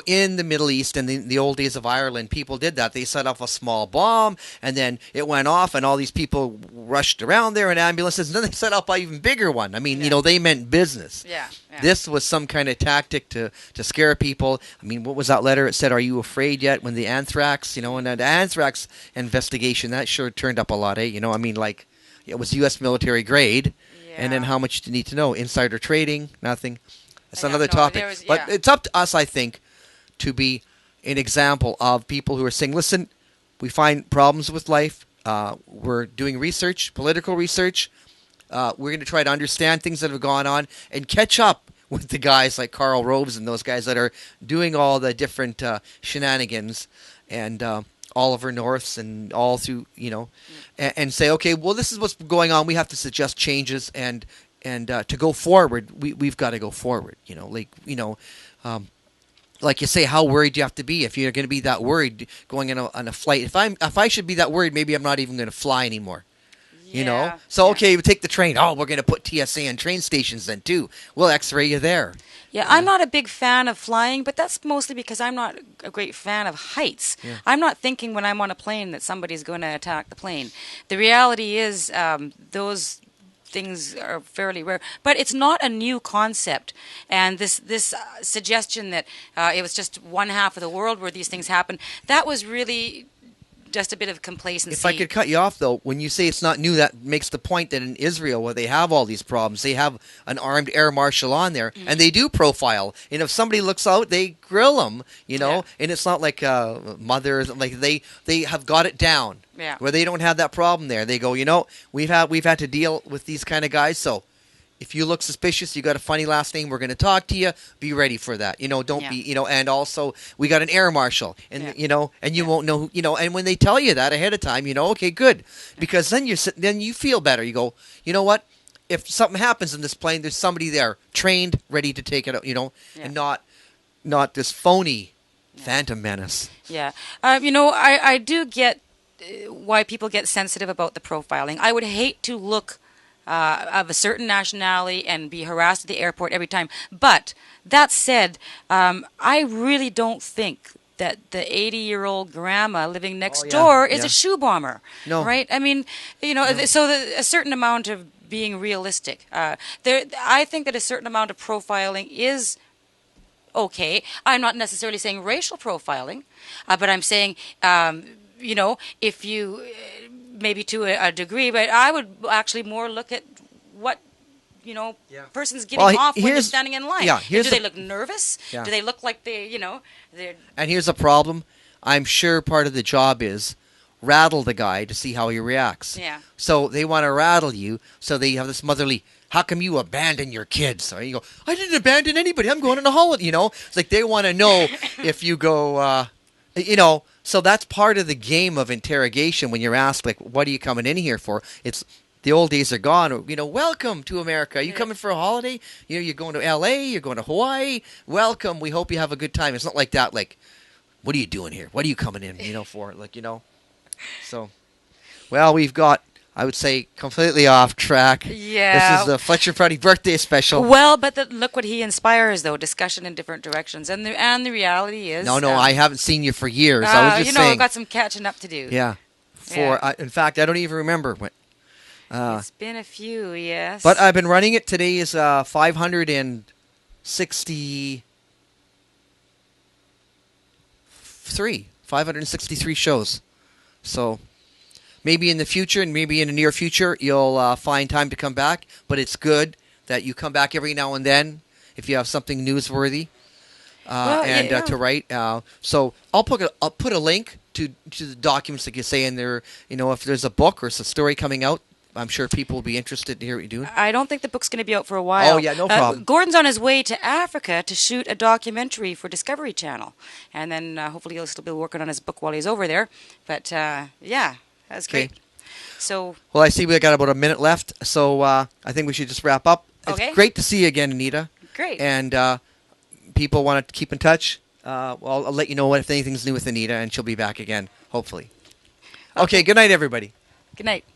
in the Middle East and the old days of Ireland, people did that. They set off a small bomb, and then it went off, and all these people rushed around there in ambulances, and then they set up an even bigger one. I mean, they meant business. Yeah. This was some kind of tactic to scare people. I mean, what was that letter? It said, "Are you afraid yet?" When the anthrax, and the anthrax investigation, that sure turned up a lot, eh? I mean, like, it was U.S. military grade, and then how much do you need to know? Insider trading, nothing. That's another topic. But it's up to us, I think, to be an example of people who are saying, listen, we find problems with life. We're doing research, political research. We're going to try to understand things that have gone on and catch up with the guys like Karl Roves and those guys that are doing all the different shenanigans, and Oliver Norths and all through, and say, okay, well, this is what's going on. We have to suggest changes, and to go forward, we've got to go forward. Like you say, how worried do you have to be if you're going to be that worried going on a flight? If I should be that worried, maybe I'm not even going to fly anymore. Yeah. So Yeah. okay, we take the train. Oh, we're going to put TSA on train stations then too. We'll X-ray you there. Yeah, I'm not a big fan of flying, but that's mostly because I'm not a great fan of heights. Yeah. I'm not thinking when I'm on a plane that somebody's going to attack the plane. The reality is those things are fairly rare, but it's not a new concept. And this suggestion that it was just one half of the world where these things happen, that was really just a bit of complacency. If I could cut you off, though, when you say it's not new, that makes the point that in Israel, where they have all these problems, they have an armed air marshal on there, and they do profile. And if somebody looks out, they grill them, Yeah. And it's not like mothers, like they have got it down, Yeah. where they don't have that problem there. They go, we've had to deal with these kind of guys, so if you look suspicious, you got a funny last name, we're going to talk to you. Be ready for that. Don't Yeah. be, and also we got an air marshal, and Yeah. and you won't know, and when they tell you that ahead of time, okay, good, because then then you feel better. You go, you know what? If something happens in this plane, there's somebody there trained, ready to take it out, Yeah. and not this phony Phantom Menace. Yeah. I do get why people get sensitive about the profiling. I would hate to look of a certain nationality and be harassed at the airport every time. But that said, I really don't think that the 80-year-old grandma living next door is yeah. a shoe bomber. No. Right? I mean, so a certain amount of being realistic. I think that a certain amount of profiling is okay. I'm not necessarily saying racial profiling, but I'm saying, if you, maybe to a degree, but I would actually more look at what, person's giving off when they're standing in line. Yeah, Do they look nervous? Yeah. Do they look like they're... And here's the problem. I'm sure part of the job is rattle the guy to see how he reacts. Yeah. So they want to rattle you, so they have this motherly, how come you abandon your kids? Or you go, I didn't abandon anybody. I'm going on a holiday, It's like they want to know if you go, So that's part of the game of interrogation when you're asked, like, what are you coming in here for? It's the old days are gone. Welcome to America. Are you coming for a holiday? You're going to L.A., you're going to Hawaii. Welcome. We hope you have a good time. It's not like that, like, what are you doing here? What are you coming in, for? Like, So, well, we've got, I would say, completely off track. Yeah. This is the Fletcher Prouty birthday special. Well, but look what he inspires, though, discussion in different directions. And the reality is... No, I haven't seen you for years. I was just saying. I've got some catching up to do. Yeah. In fact, I don't even remember when. It's been a few, yes. But I've been running it. Today is 563 shows. So maybe in the future, and maybe in the near future, you'll find time to come back. But it's good that you come back every now and then if you have something newsworthy to write. So I'll put a link to the documents that you say in there. If there's a book or it's a story coming out, I'm sure people will be interested to hear what you're doing. I don't think the book's going to be out for a while. Oh, yeah, no problem. Gordon's on his way to Africa to shoot a documentary for Discovery Channel. And then hopefully he'll still be working on his book while he's over there. But, that's great. So, well, I see we got about a minute left, so I think we should just wrap up. Okay. It's great to see you again, Anita. Great. And people want to keep in touch. I'll let you know if anything's new with Anita, and she'll be back again, hopefully. Okay, good night, everybody. Good night.